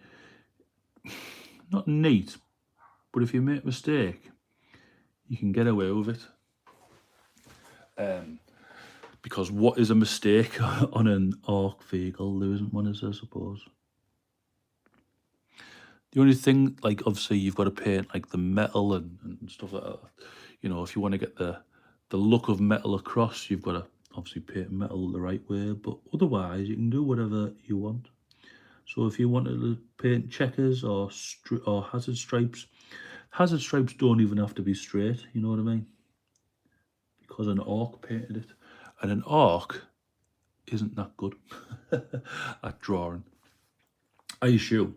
not neat, but if you make a mistake, you can get away with it. Because what is a mistake on an Orc vehicle? There isn't one, is there, I suppose. The only thing, like, obviously you've got to paint like the metal and stuff like that. You know, if you want to get the look of metal across, you've got to obviously paint metal the right way. But otherwise, you can do whatever you want. So if you wanted to paint checkers or hazard stripes don't even have to be straight. You know what I mean? Because an Orc painted it, and an Orc isn't that good at drawing. I assume.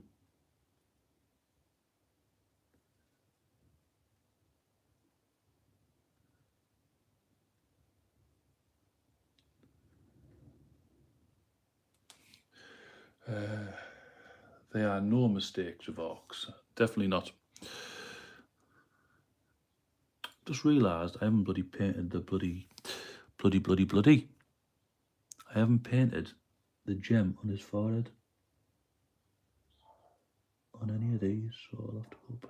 There are no mistakes with Orcs. Definitely not. Just realised I haven't bloody painted the bloody. I haven't painted the gem on his forehead on any of these, so I'll have to go back.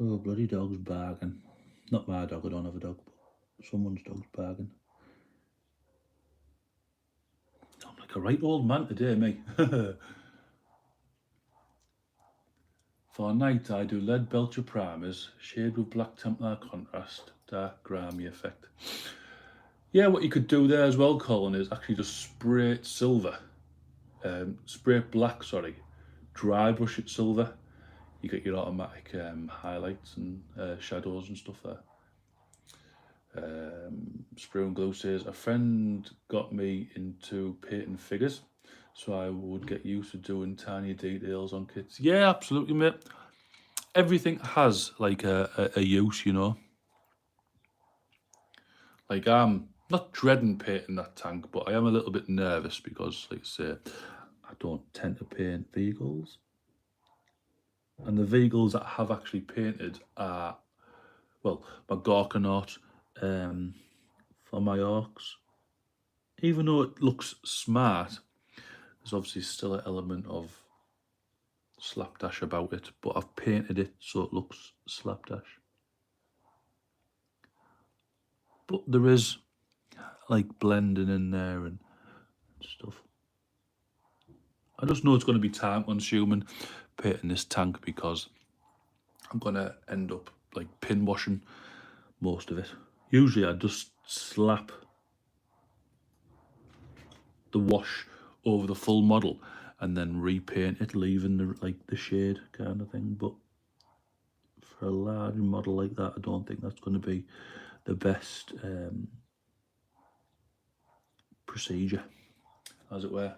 Oh, bloody dog's barking. Not my dog, I don't have a dog, but someone's dog's barking. I'm like a right old man today, me. For night, I do lead Belcher primers, shade with black Templar contrast, dark grimy effect. Yeah, what you could do there as well, Colin, is actually just spray it silver. Spray it black, sorry. Dry brush it silver. You get your automatic highlights and shadows and stuff there. Spray and Glue says, a friend got me into painting figures, so I would get used to doing tiny details on kits. Yeah, absolutely, mate. Everything has like a use, you know. Like I'm not dreading painting that tank, but I am a little bit nervous because, like I say, I don't tend to paint vehicles. And the vehicles that I have actually painted are, well, my Gorkanaut for my Orcs. Even though it looks smart, there's obviously still an element of slapdash about it, but I've painted it so it looks slapdash. But there is like blending in there and stuff. I just know it's going to be time consuming painting this tank because I'm going to end up like pin washing most of it. Usually I just slap the wash over the full model and then repaint it, leaving the shade kind of thing. But for a large model like that, I don't think that's going to be the best procedure, as it were.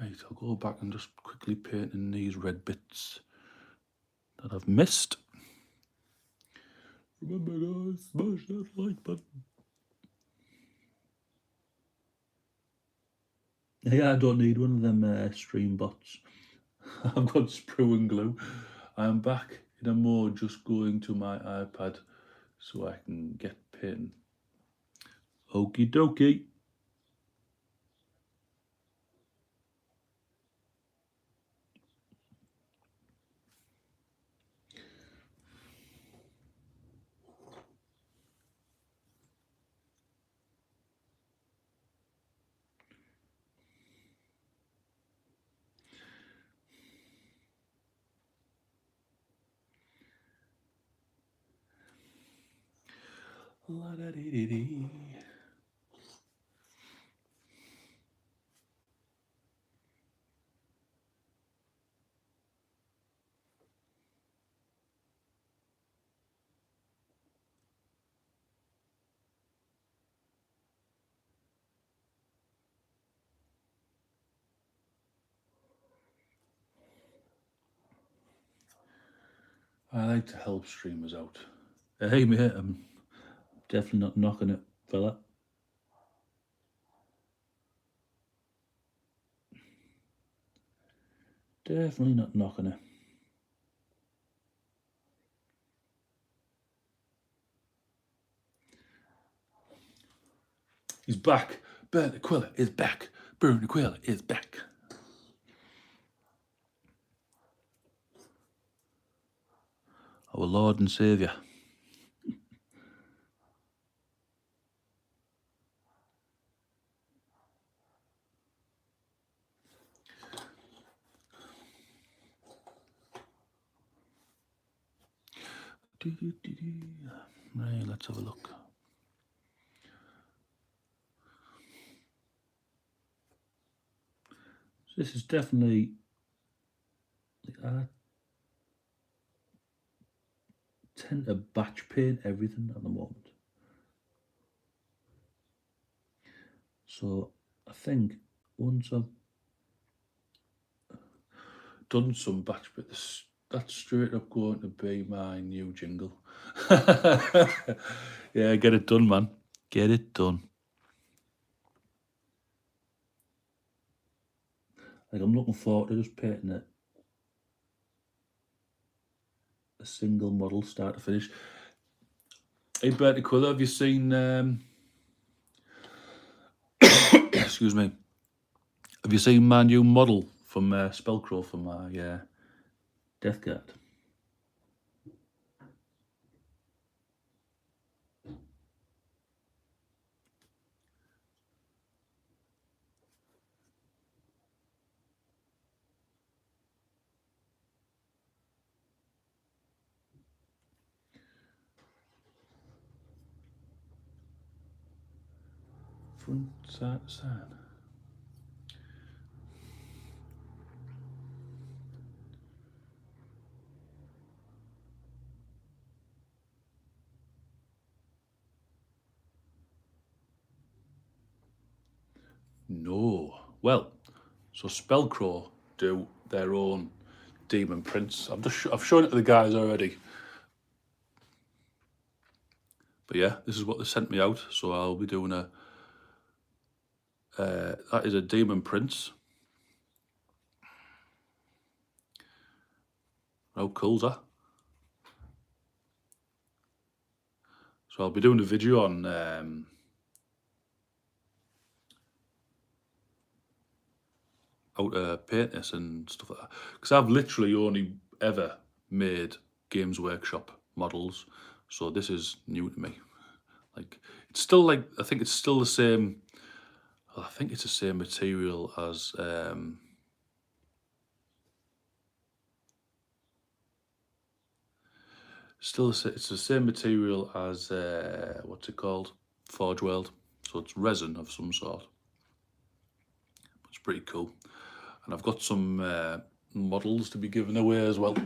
Right, I'll go back and just quickly paint in these red bits that I've missed. Remember guys, smash that like button. Yeah, I don't need one of them stream bots. I've got Sprue and Glue. I am back in a mode just going to my iPad so I can get painting. Okie dokie. La-da-dee-dee-dee. I like to help streamers out. Hey mate, I'm definitely not knocking it, fella. Definitely not knocking it. He's back. Bernd Aquila is back. Bernd Aquila is back. Our Lord and Saviour. Right, let's have a look. So this is definitely, I tend to batch paint everything at the moment. So I think once I've done some batch paint, that's straight up going to be my new jingle. Yeah, get it done, man. Get it done. Like I'm looking forward to just painting it a single model start to finish. Hey Bernd Aquila, have you seen excuse me. Have you seen my new model from Spellcrow for my Death Guard. Front, side to side. No. Well, so Spellcrow do their own demon prints. I've shown it to the guys already. But yeah, this is what they sent me out. So I'll be doing that is a demon prince. How cool's that? So I'll be doing a video on how to paint this and stuff like that. Because I've literally only ever made Games Workshop models. So this is new to me. Like, it's still like, I think it's still the same. I think it's the same material as it's the same material as what's it called, Forge World. So it's resin of some sort. It's pretty cool, and I've got some models to be given away as well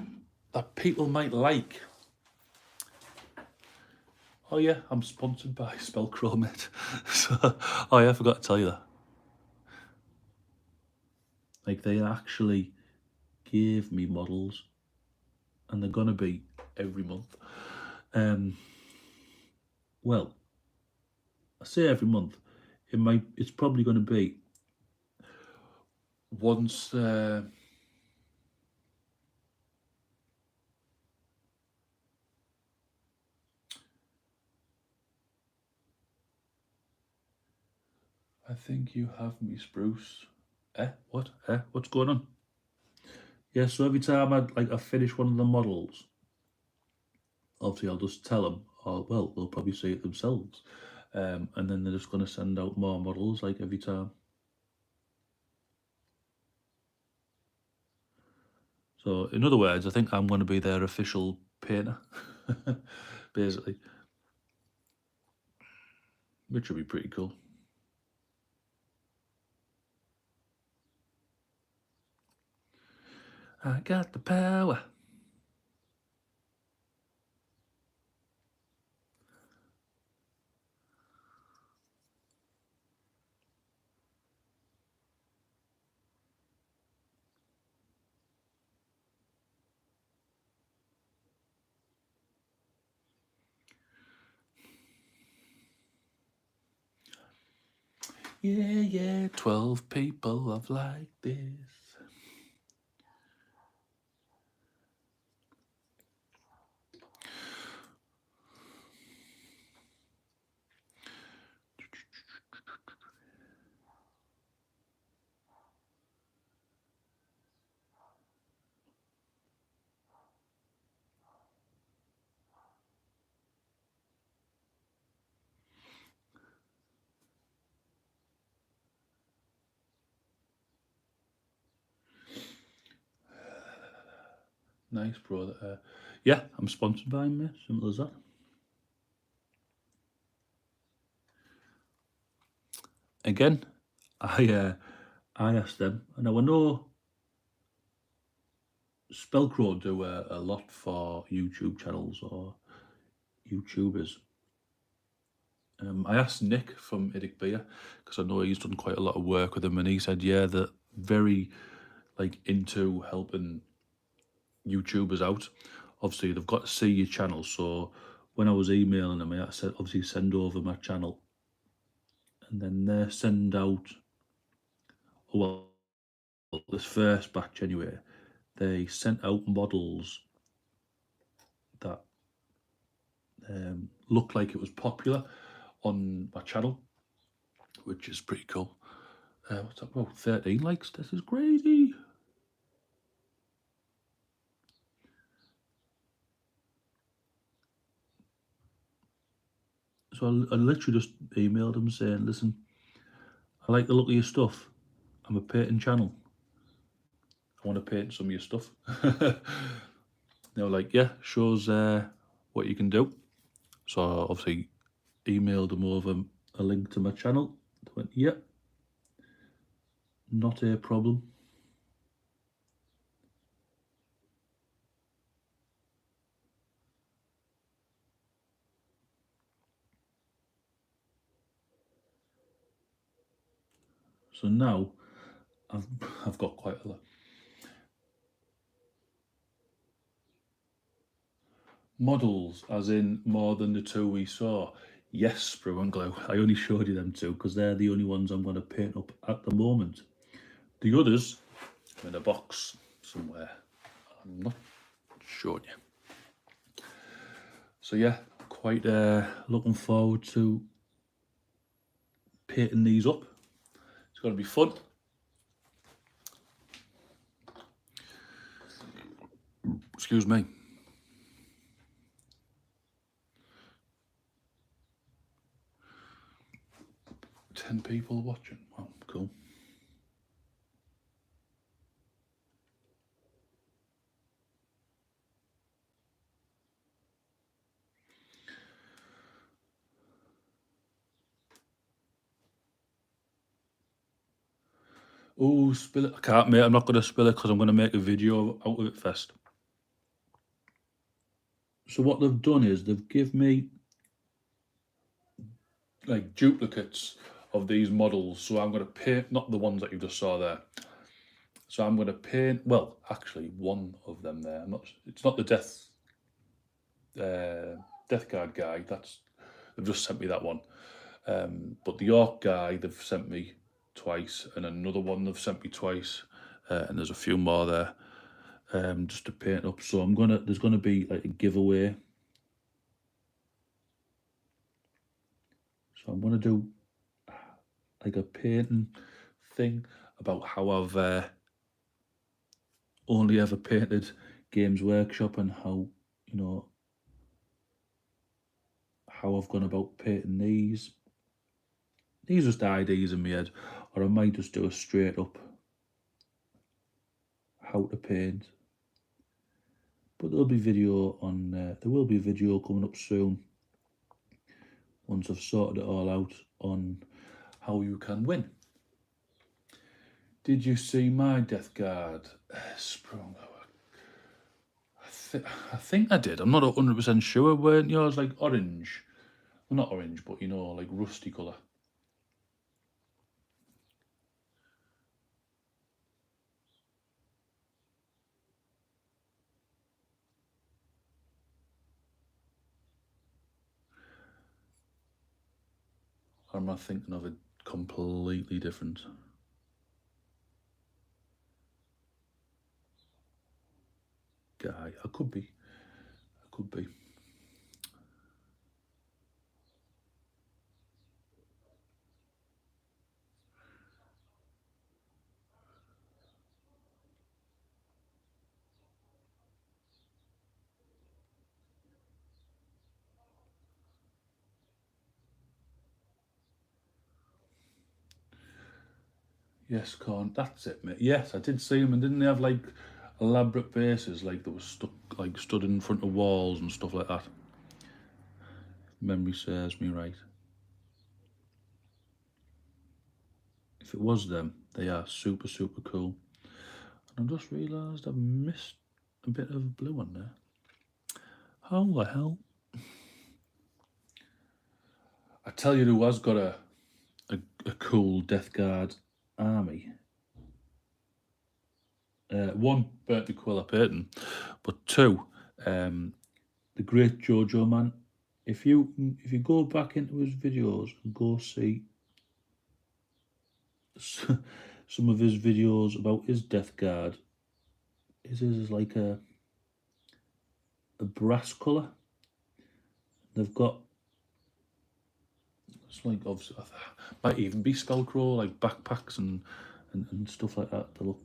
that people might like. Oh yeah, I'm sponsored by Spellcrow, mate. So, oh yeah, I forgot to tell you that. Like, they actually gave me models, and they're gonna be every month. Well, I say every month. It's probably going to be once. I think you have me, Spruce. What? What's going on? Yeah, so every time I finish one of the models, obviously I'll just tell them, oh, well, they'll probably see it themselves. And then they're just going to send out more models, like, every time. So, in other words, I think I'm going to be their official painter, basically. Which would be pretty cool. I got the power. Yeah, 12 people have like this. Nice, bro. Yeah, I'm sponsored by him, simple as that. Again, I asked them, and now I know Spellcrow do a lot for YouTube channels or YouTubers. I asked Nick from Idic Beer, because I know he's done quite a lot of work with them, and he said, yeah, they're very into helping YouTubers out. Obviously, they've got to see your channel. So when I was emailing them, I said, obviously, send over my channel, and then they send out. Well, this first batch anyway, they sent out models that looked like it was popular on my channel, which is pretty cool. What's that? Well, 13 likes. This is crazy. So I literally just emailed them saying, listen, I like the look of your stuff. I'm a painting channel. I want to paint some of your stuff. They were like, yeah, shows what you can do. So I obviously emailed them over a link to my channel. They went, yeah, not a problem. So now I've got quite a lot. Models, as in more than the two we saw. Yes, Brew and Glue. I only showed you them two because they're the only ones I'm going to paint up at the moment. The others are in a box somewhere. I'm not showing you. So yeah, quite looking forward to painting these up. It's going to be fun. Excuse me. 10 people watching. Wow, cool. Oh, spill it. I can't, mate. I'm not going to spill it because I'm going to make a video out of it first. So what they've done is they've given me like duplicates of these models. So I'm going to paint, not the ones that you just saw there. So I'm going to paint, well, actually one of them there. It's not the Death Guard guy. They've just sent me that one. But the Orc guy they've sent me twice, and another one they've sent me twice, and there's a few more there. Just to paint up. So there's gonna be like a giveaway. So I'm gonna do like a painting thing about how I've only ever painted Games Workshop and how, you know, how I've gone about painting these. These are just ideas in my head, or I might just do a straight up how to paint. But there'll be video on. There will be a video coming up soon once I've sorted it all out on how you can win. Did you see my Death Guard sprung? I think I did. I'm not 100% sure. Weren't yours like orange? Well, not orange, but you know, like rusty colour. Or am I thinking of a completely different? Guy. I could be. I could be. Yes, Corn. That's it, mate. Yes, I did see them, and didn't they have like elaborate bases, like that was stuck, like stood in front of walls and stuff like that? Memory serves me right. If it was them, they are super, super cool. And I just realised I've missed a bit of blue on there. How the hell? I tell you who has got a cool Death Guard army. One, Bertie Quilla Payton, but two, the great Jojo Man. If you go back into his videos and go see some of his videos about his Death Guard, his is like a brass colour. They've got, it's like obviously might even be Spellcrawl, like backpacks and stuff like that. They look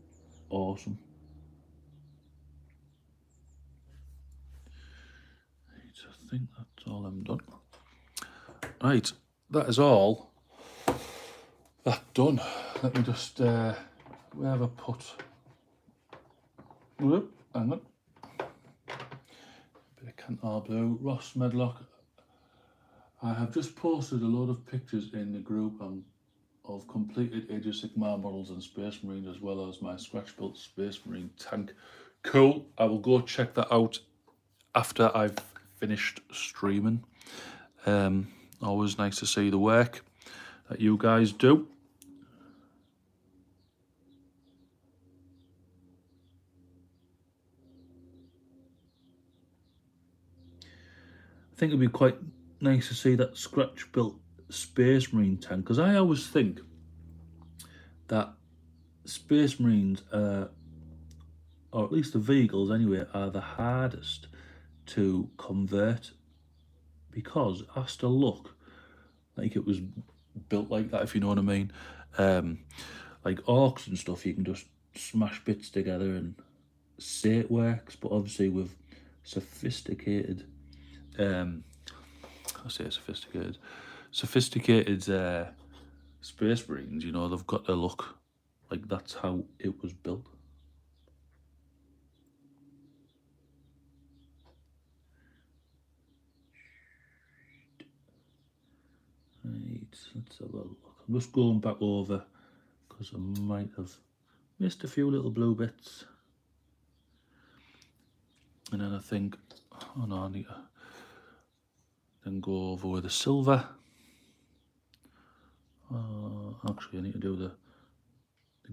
awesome. I think that's all I'm done. Right, that is all that done. Let me just, where have I put? Whoop, hang on. Bit of Cantor Blue, Ross Medlock. I have just posted a load of pictures in the group of completed Age of Sigmar models and Space Marines, as well as my scratch built Space Marine tank. Cool, I will go check that out after I've finished streaming. Always nice to see the work that you guys do. I think it'd be quite nice to see that scratch built Space Marine tank, because I always think that Space Marines, or at least the vehicles anyway, are the hardest to convert, because it has to look like it was built like that, if you know what I mean. Like orcs and stuff, you can just smash bits together and say it works, but obviously with sophisticated, sophisticated Space Marines, you know, they've got to look like that's how it was built. Right, let's have a look. I'm just going back over because I might have missed a few little blue bits. And then I think, oh no, I need to then go over with the silver. Actually, I need to do the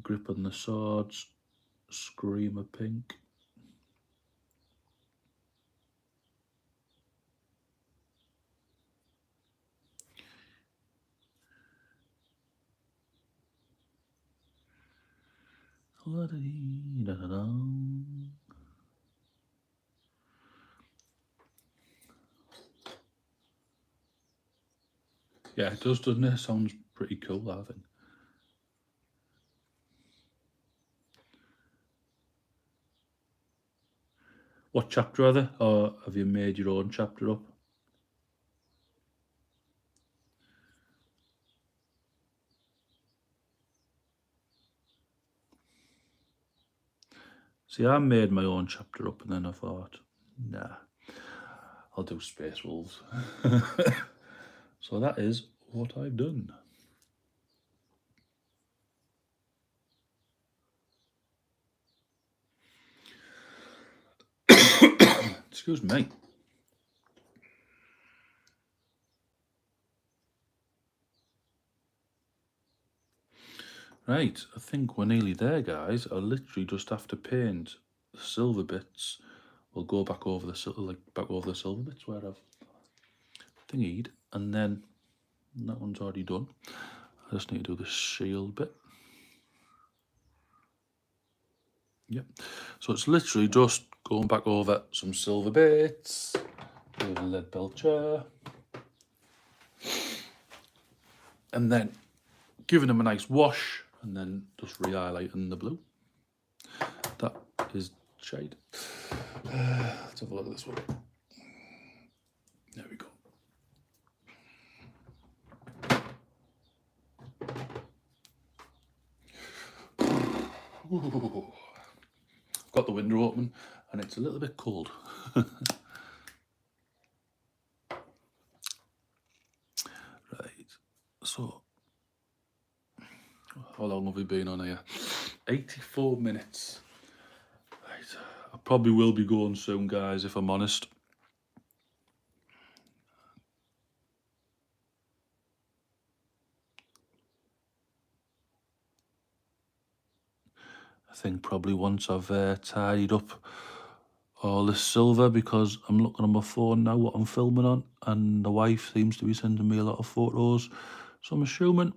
grip on the swords, Screamer pink. Yeah, it does, doesn't it? Sounds pretty cool, I think. What chapter are they? Or have you made your own chapter up? See, I made my own chapter up and then I thought, nah, I'll do Space Wolves. So that is what I've done. Excuse me. Right, I think we're nearly there, guys. I literally just have to paint the silver bits. We'll go back over the silver bits where I've thingied, and then that one's already done. I just need to do the shield bit. Yep. So it's literally just going back over some silver bits with a lead belcher, and then giving them a nice wash, and then just re-highlighting the blue. That is shade. Let's have a look at this one. There we go. Ooh. Got the window open and it's a little bit cold. Right, so how long have we been on here? 84 minutes. Right, I probably will be going soon, guys, if I'm honest. I think probably once I've tidied up all the silver, because I'm looking on my phone now what I'm filming on, and the wife seems to be sending me a lot of photos, so I'm assuming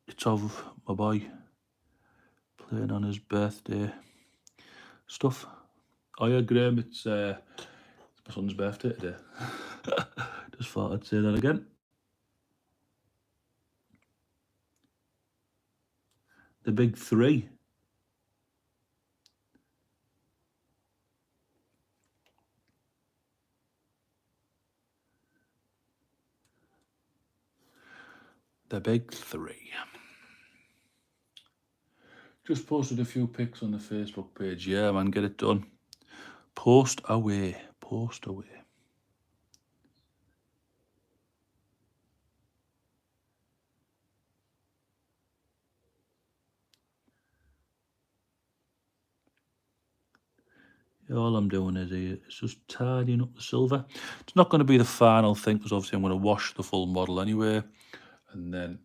it's of my boy playing on his birthday stuff. Oh yeah, Graham, it's my son's birthday today. Just thought I'd say that again. The big three. The big three. Just posted a few pics on the Facebook page. Yeah, man, get it done. Post away. Post away. All I'm doing is just tidying up the silver. It's not going to be the final thing because obviously I'm going to wash the full model anyway, and then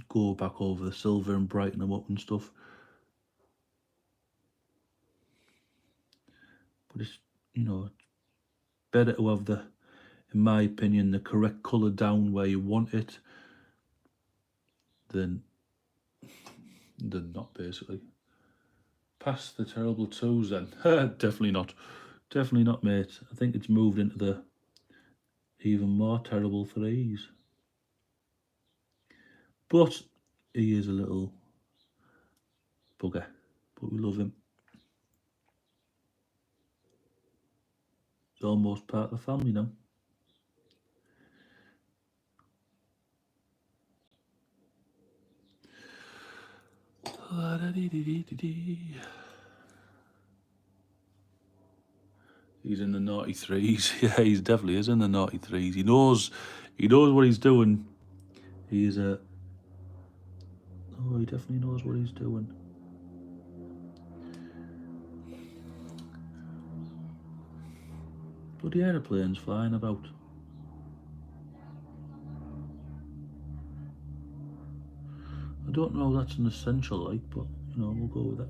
go back over the silver and brighten them up and stuff. But it's, you know, it's better to have the, in my opinion, the correct colour down where you want it than not, basically. Past the terrible twos then. Definitely not. Definitely not, mate. I think it's moved into the even more terrible threes. But he is a little bugger. But we love him. He's almost part of the family now. He's in the naughty threes. Yeah, he definitely is in the naughty threes. He knows what he's doing. He definitely knows what he's doing. Bloody aeroplanes flying about. I don't know if that's an essential light, but you know, we'll go with it.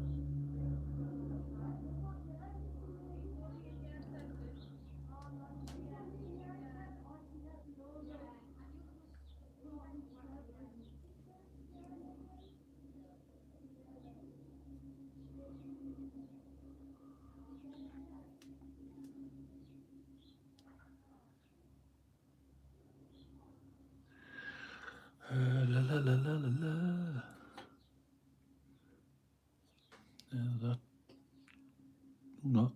La la la la la la. Yeah, that. No.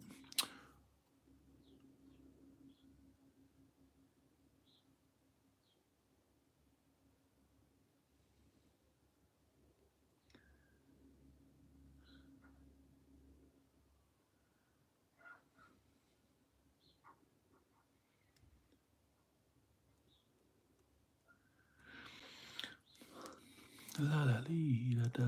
La la lee da da.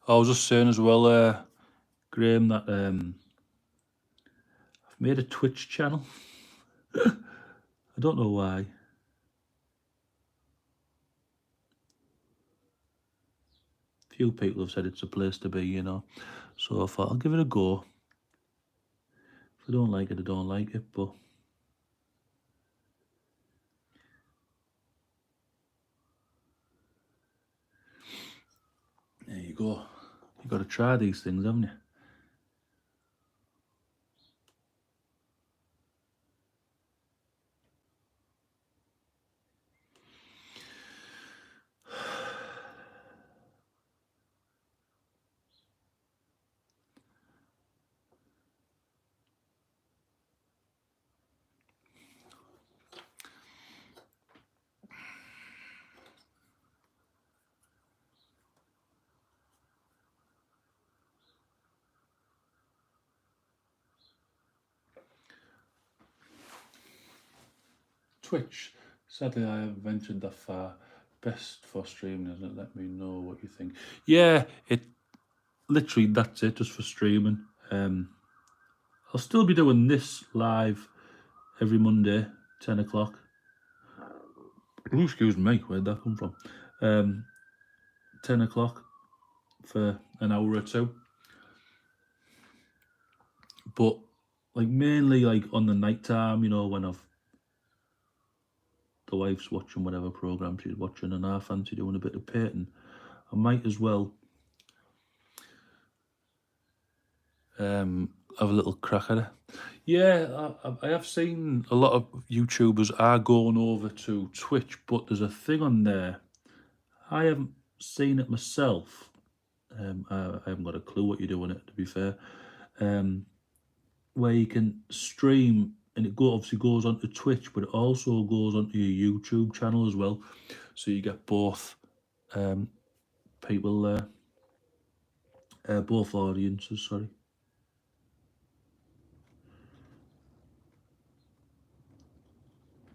I was just saying as well, Graham, that I've made a Twitch channel. I don't know why. Few people have said it's a place to be, you know. So I thought I'll give it a go. If I don't like it, I don't like it, but there you go. You've got to try these things, haven't you? Twitch. Sadly, I haven't ventured that far. Best for streaming, isn't it? Let me know what you think. Yeah, it literally, that's it, just for streaming. I'll still be doing this live every Monday, 10 o'clock. Ooh, excuse me, where'd that come from? 10 o'clock for an hour or two. But like mainly like on the night time, you know, when the wife's watching whatever program she's watching and I fancy doing a bit of painting, I might as well have a little crack at it. Yeah, I have seen a lot of YouTubers are going over to Twitch, but there's a thing on there. I haven't seen it myself. I haven't got a clue what you're doing it, to be fair. Where you can stream and it obviously goes onto Twitch, but it also goes onto your YouTube channel as well. So you get both people there, both audiences, sorry.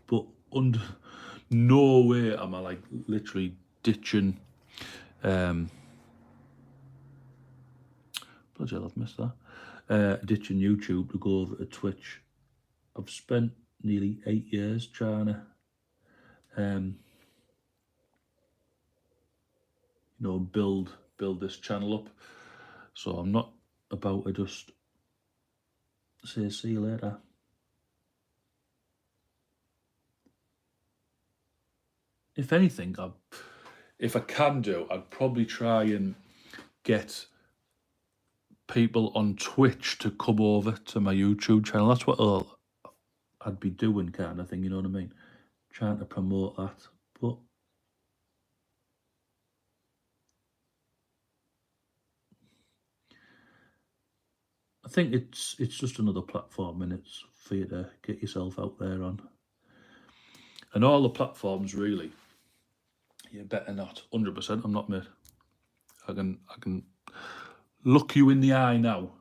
But under no way am I like literally ditching. Bloody hell, I've missed that. Ditching YouTube to go over to Twitch. I've spent nearly 8 years trying to, build this channel up. So I'm not about to just say see you later. If anything, if I can do, I'd probably try and get people on Twitch to come over to my YouTube channel. That's what I'd be doing, kind of thing, you know what I mean? Trying to promote that. But I think it's just another platform, and it's for you to get yourself out there on. And all the platforms, really, you better not. 100%, I'm not, mate. I can look you in the eye now,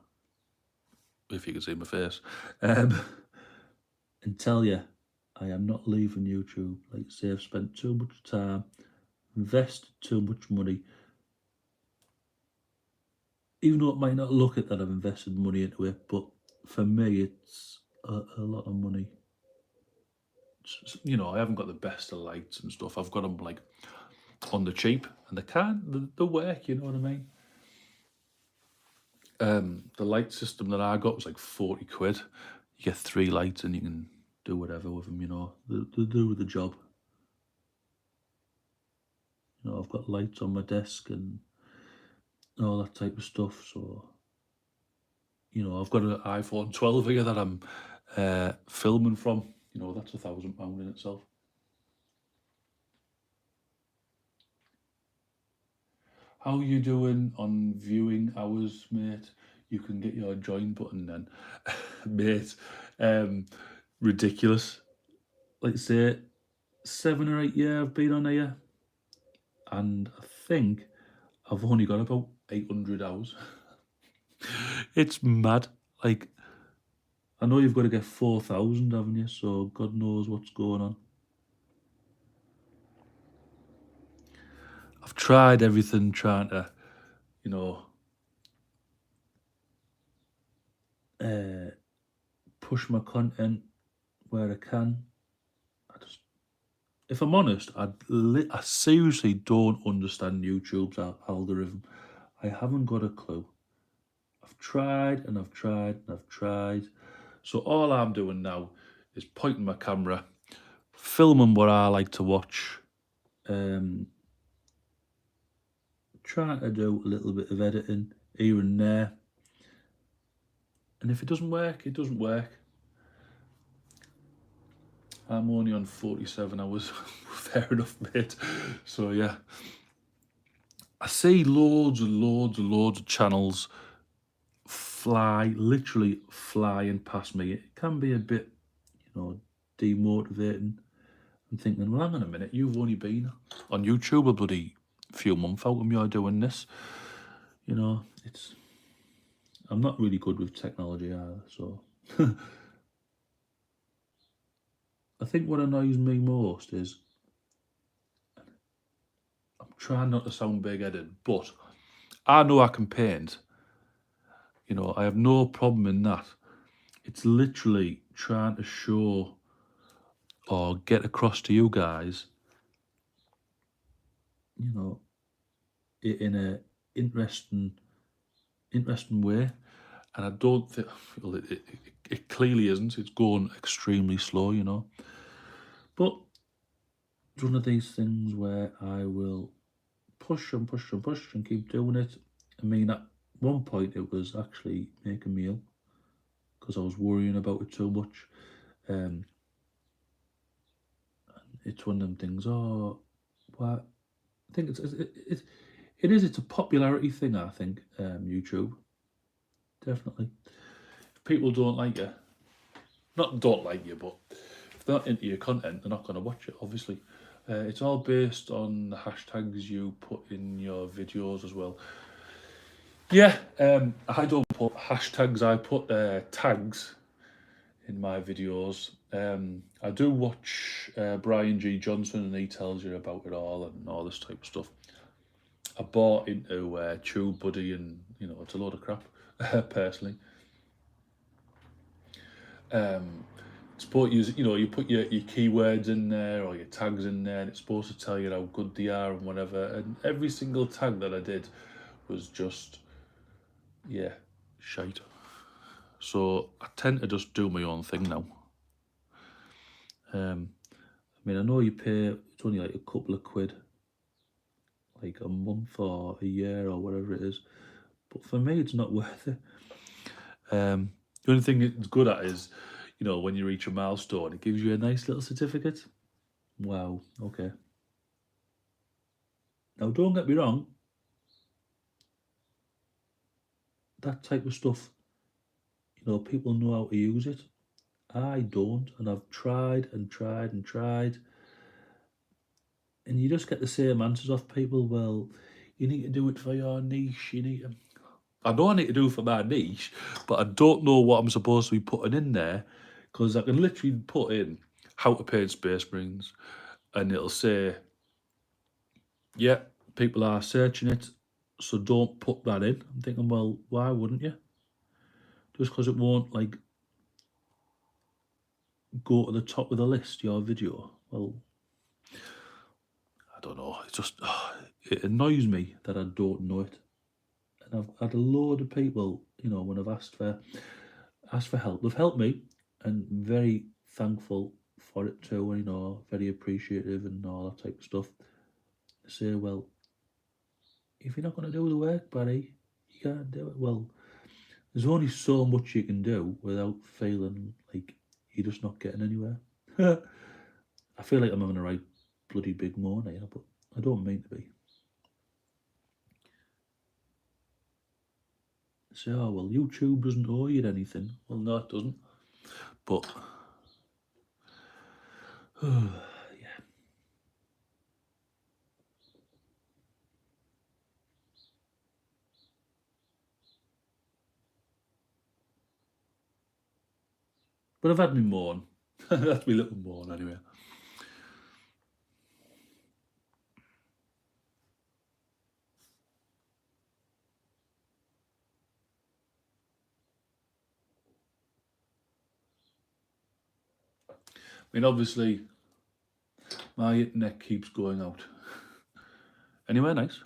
if you can see my face, and tell you I am not leaving YouTube. Like I say, I've spent too much time, invested too much money. Even though it might not look it that I've invested money into it, but for me, it's a lot of money. I haven't got the best of lights and stuff. I've got them like on the cheap, and they work. You know what I mean? The light system that I got was like 40 quid. You get 3 lights, and you can do whatever with them. They do the job. I've got lights on my desk and all that type of stuff. So, I've got an iPhone 12 here that I'm filming from. That's £1,000 in itself. How you doing on viewing hours, mate? You can get your join button then. Mate, ridiculous. Like I say, 7 or 8 years I've been on here, and I think I've only got about 800 hours. It's mad. Like, I know you've got to get 4,000, haven't you? So God knows what's going on. I've tried everything, trying to, push my content where I can. If I'm honest, I seriously don't understand YouTube's algorithm. I haven't got a clue. I've tried and I've tried and I've tried. So all I'm doing now is pointing my camera, filming what I like to watch, trying to do a little bit of editing here and there. And if it doesn't work, it doesn't work. I'm only on 47 hours. Fair enough, mate. So yeah. I see loads and loads and loads of channels literally flying past me. It can be a bit, demotivating. I'm thinking, well, hang on a minute, you've only been on YouTube a bloody few months out and you're doing this. I'm not really good with technology either, so. I think what annoys me most is, I'm trying not to sound big-headed, but I know I can paint. I have no problem in that. It's literally trying to show or get across to you guys, in a interesting way. And I don't think, well, it clearly isn't. It's going extremely slow, But it's one of these things where I will push and push and push and keep doing it. I mean, at one point it was actually making me ill. because I was worrying about it too much. It's one of them things. Oh, what? I think it's a popularity thing. I think YouTube definitely. If people don't like you, not don't like you, but if they're not into your content, they're not going to watch it. Obviously, it's all based on the hashtags you put in your videos as well. Yeah, I don't put hashtags. I put tags in my videos. I do watch Brian G. Johnson, and he tells you about it all and all this type of stuff. I bought into TubeBuddy, and it's a load of crap, personally. It's supposed you put your keywords in there or your tags in there, and it's supposed to tell you how good they are and whatever. And every single tag that I did was just shite. So I tend to just do my own thing now. I mean, I know you pay, it's only like a couple of quid, like a month or a year or whatever it is, but for me, it's not worth it. The only thing it's good at is, when you reach a milestone, it gives you a nice little certificate. Wow, okay. Now, don't get me wrong, that type of stuff, people know how to use it. I don't, and I've tried and tried and tried, and you just get the same answers off people. Well, you need to do it for your niche. I know I need to do it for my niche, but I don't know what I'm supposed to be putting in there, because I can literally put in how to paint Space Marines, and it'll say, yeah, people are searching it, so don't put that in. I'm thinking, well, why wouldn't you? Just because it won't go to the top of the list, your video. Well, I don't know. It just it annoys me that I don't know it. And I've had a load of people, when I've asked for help, they've helped me, and very thankful for it too. Very appreciative and all that type of stuff. They say, well, if you're not going to do the work, Barry, you can't do it. Well, there's only so much you can do without feeling like you're just not getting anywhere. I feel like I'm having a right bloody big moan here, but I don't mean to be. Say, oh, well, YouTube doesn't owe you anything. Well, no, it doesn't. But, yeah. But I've had my moan. That's my little moan anyway. I mean, obviously, my internet keeps going out. Anyway, nice.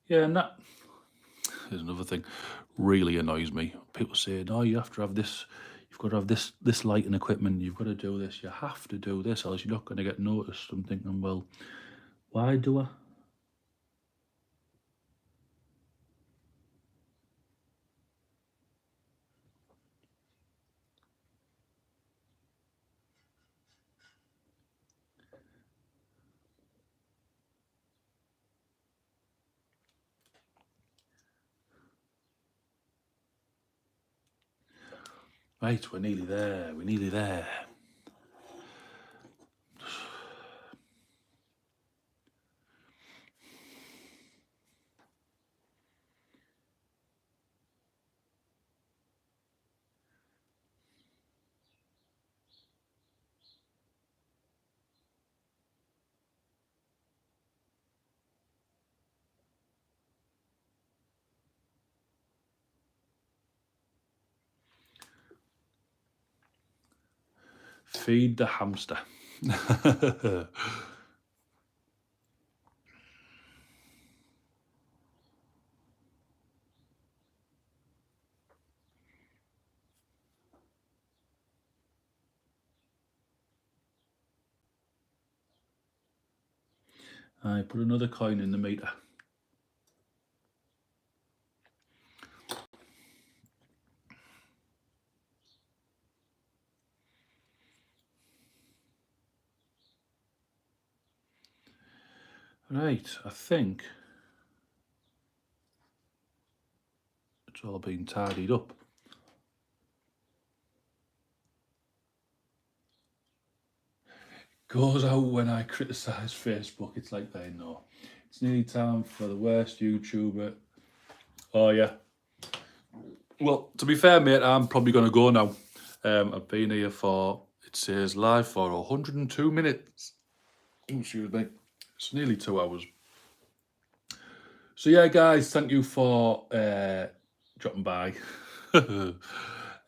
Yeah, and that is another thing really annoys me. People say, no, you have to have this, you've got to have this lighting equipment, you've got to do this, you have to do this, else you're not going to get noticed. I'm thinking, well, why do I? Right, we're nearly there, we're nearly there. Feed the hamster. I put another coin in the meter. Right, I think it's all been tidied up. Goes out when I criticise Facebook. It's like they know. It's nearly time for the worst YouTuber. Oh, yeah. Well, to be fair, mate, I'm probably going to go now. I've been here for, it says live for 102 minutes. Oh, excuse me. It's nearly 2 hours. So, yeah, guys, thank you for dropping by.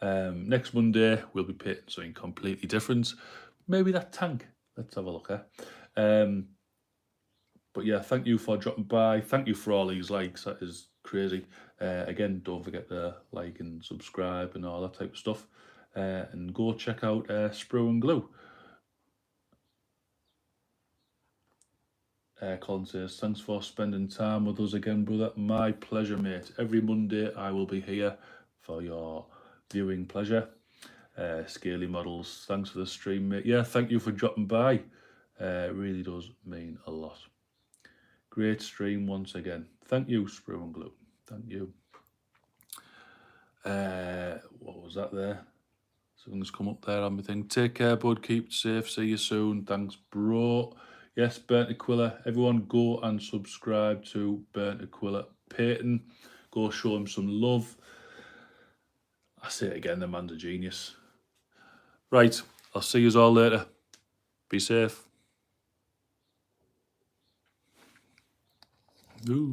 Next Monday, we'll be pitting something completely different. Maybe that tank. Let's have a look, But yeah, thank you for dropping by. Thank you for all these likes. That is crazy. Again, don't forget to like and subscribe and all that type of stuff. And go check out Sprue and Glue. Colin says, thanks for spending time with us again, brother. My pleasure, mate. Every Monday I will be here for your viewing pleasure. Scaly Models, thanks for the stream, mate. Yeah, thank you for dropping by. It really does mean a lot. Great stream once again. Thank you, Sprue and Glue. Thank you. What was that there? Something's come up there on my thing. Take care, bud. Keep it safe. See you soon. Thanks, bro. Yes, Burnt Aquila. Everyone go and subscribe to Burnt Aquila Payton. Go show him some love. I say it again, the man's a genius. Right, I'll see you all later. Be safe. Ooh.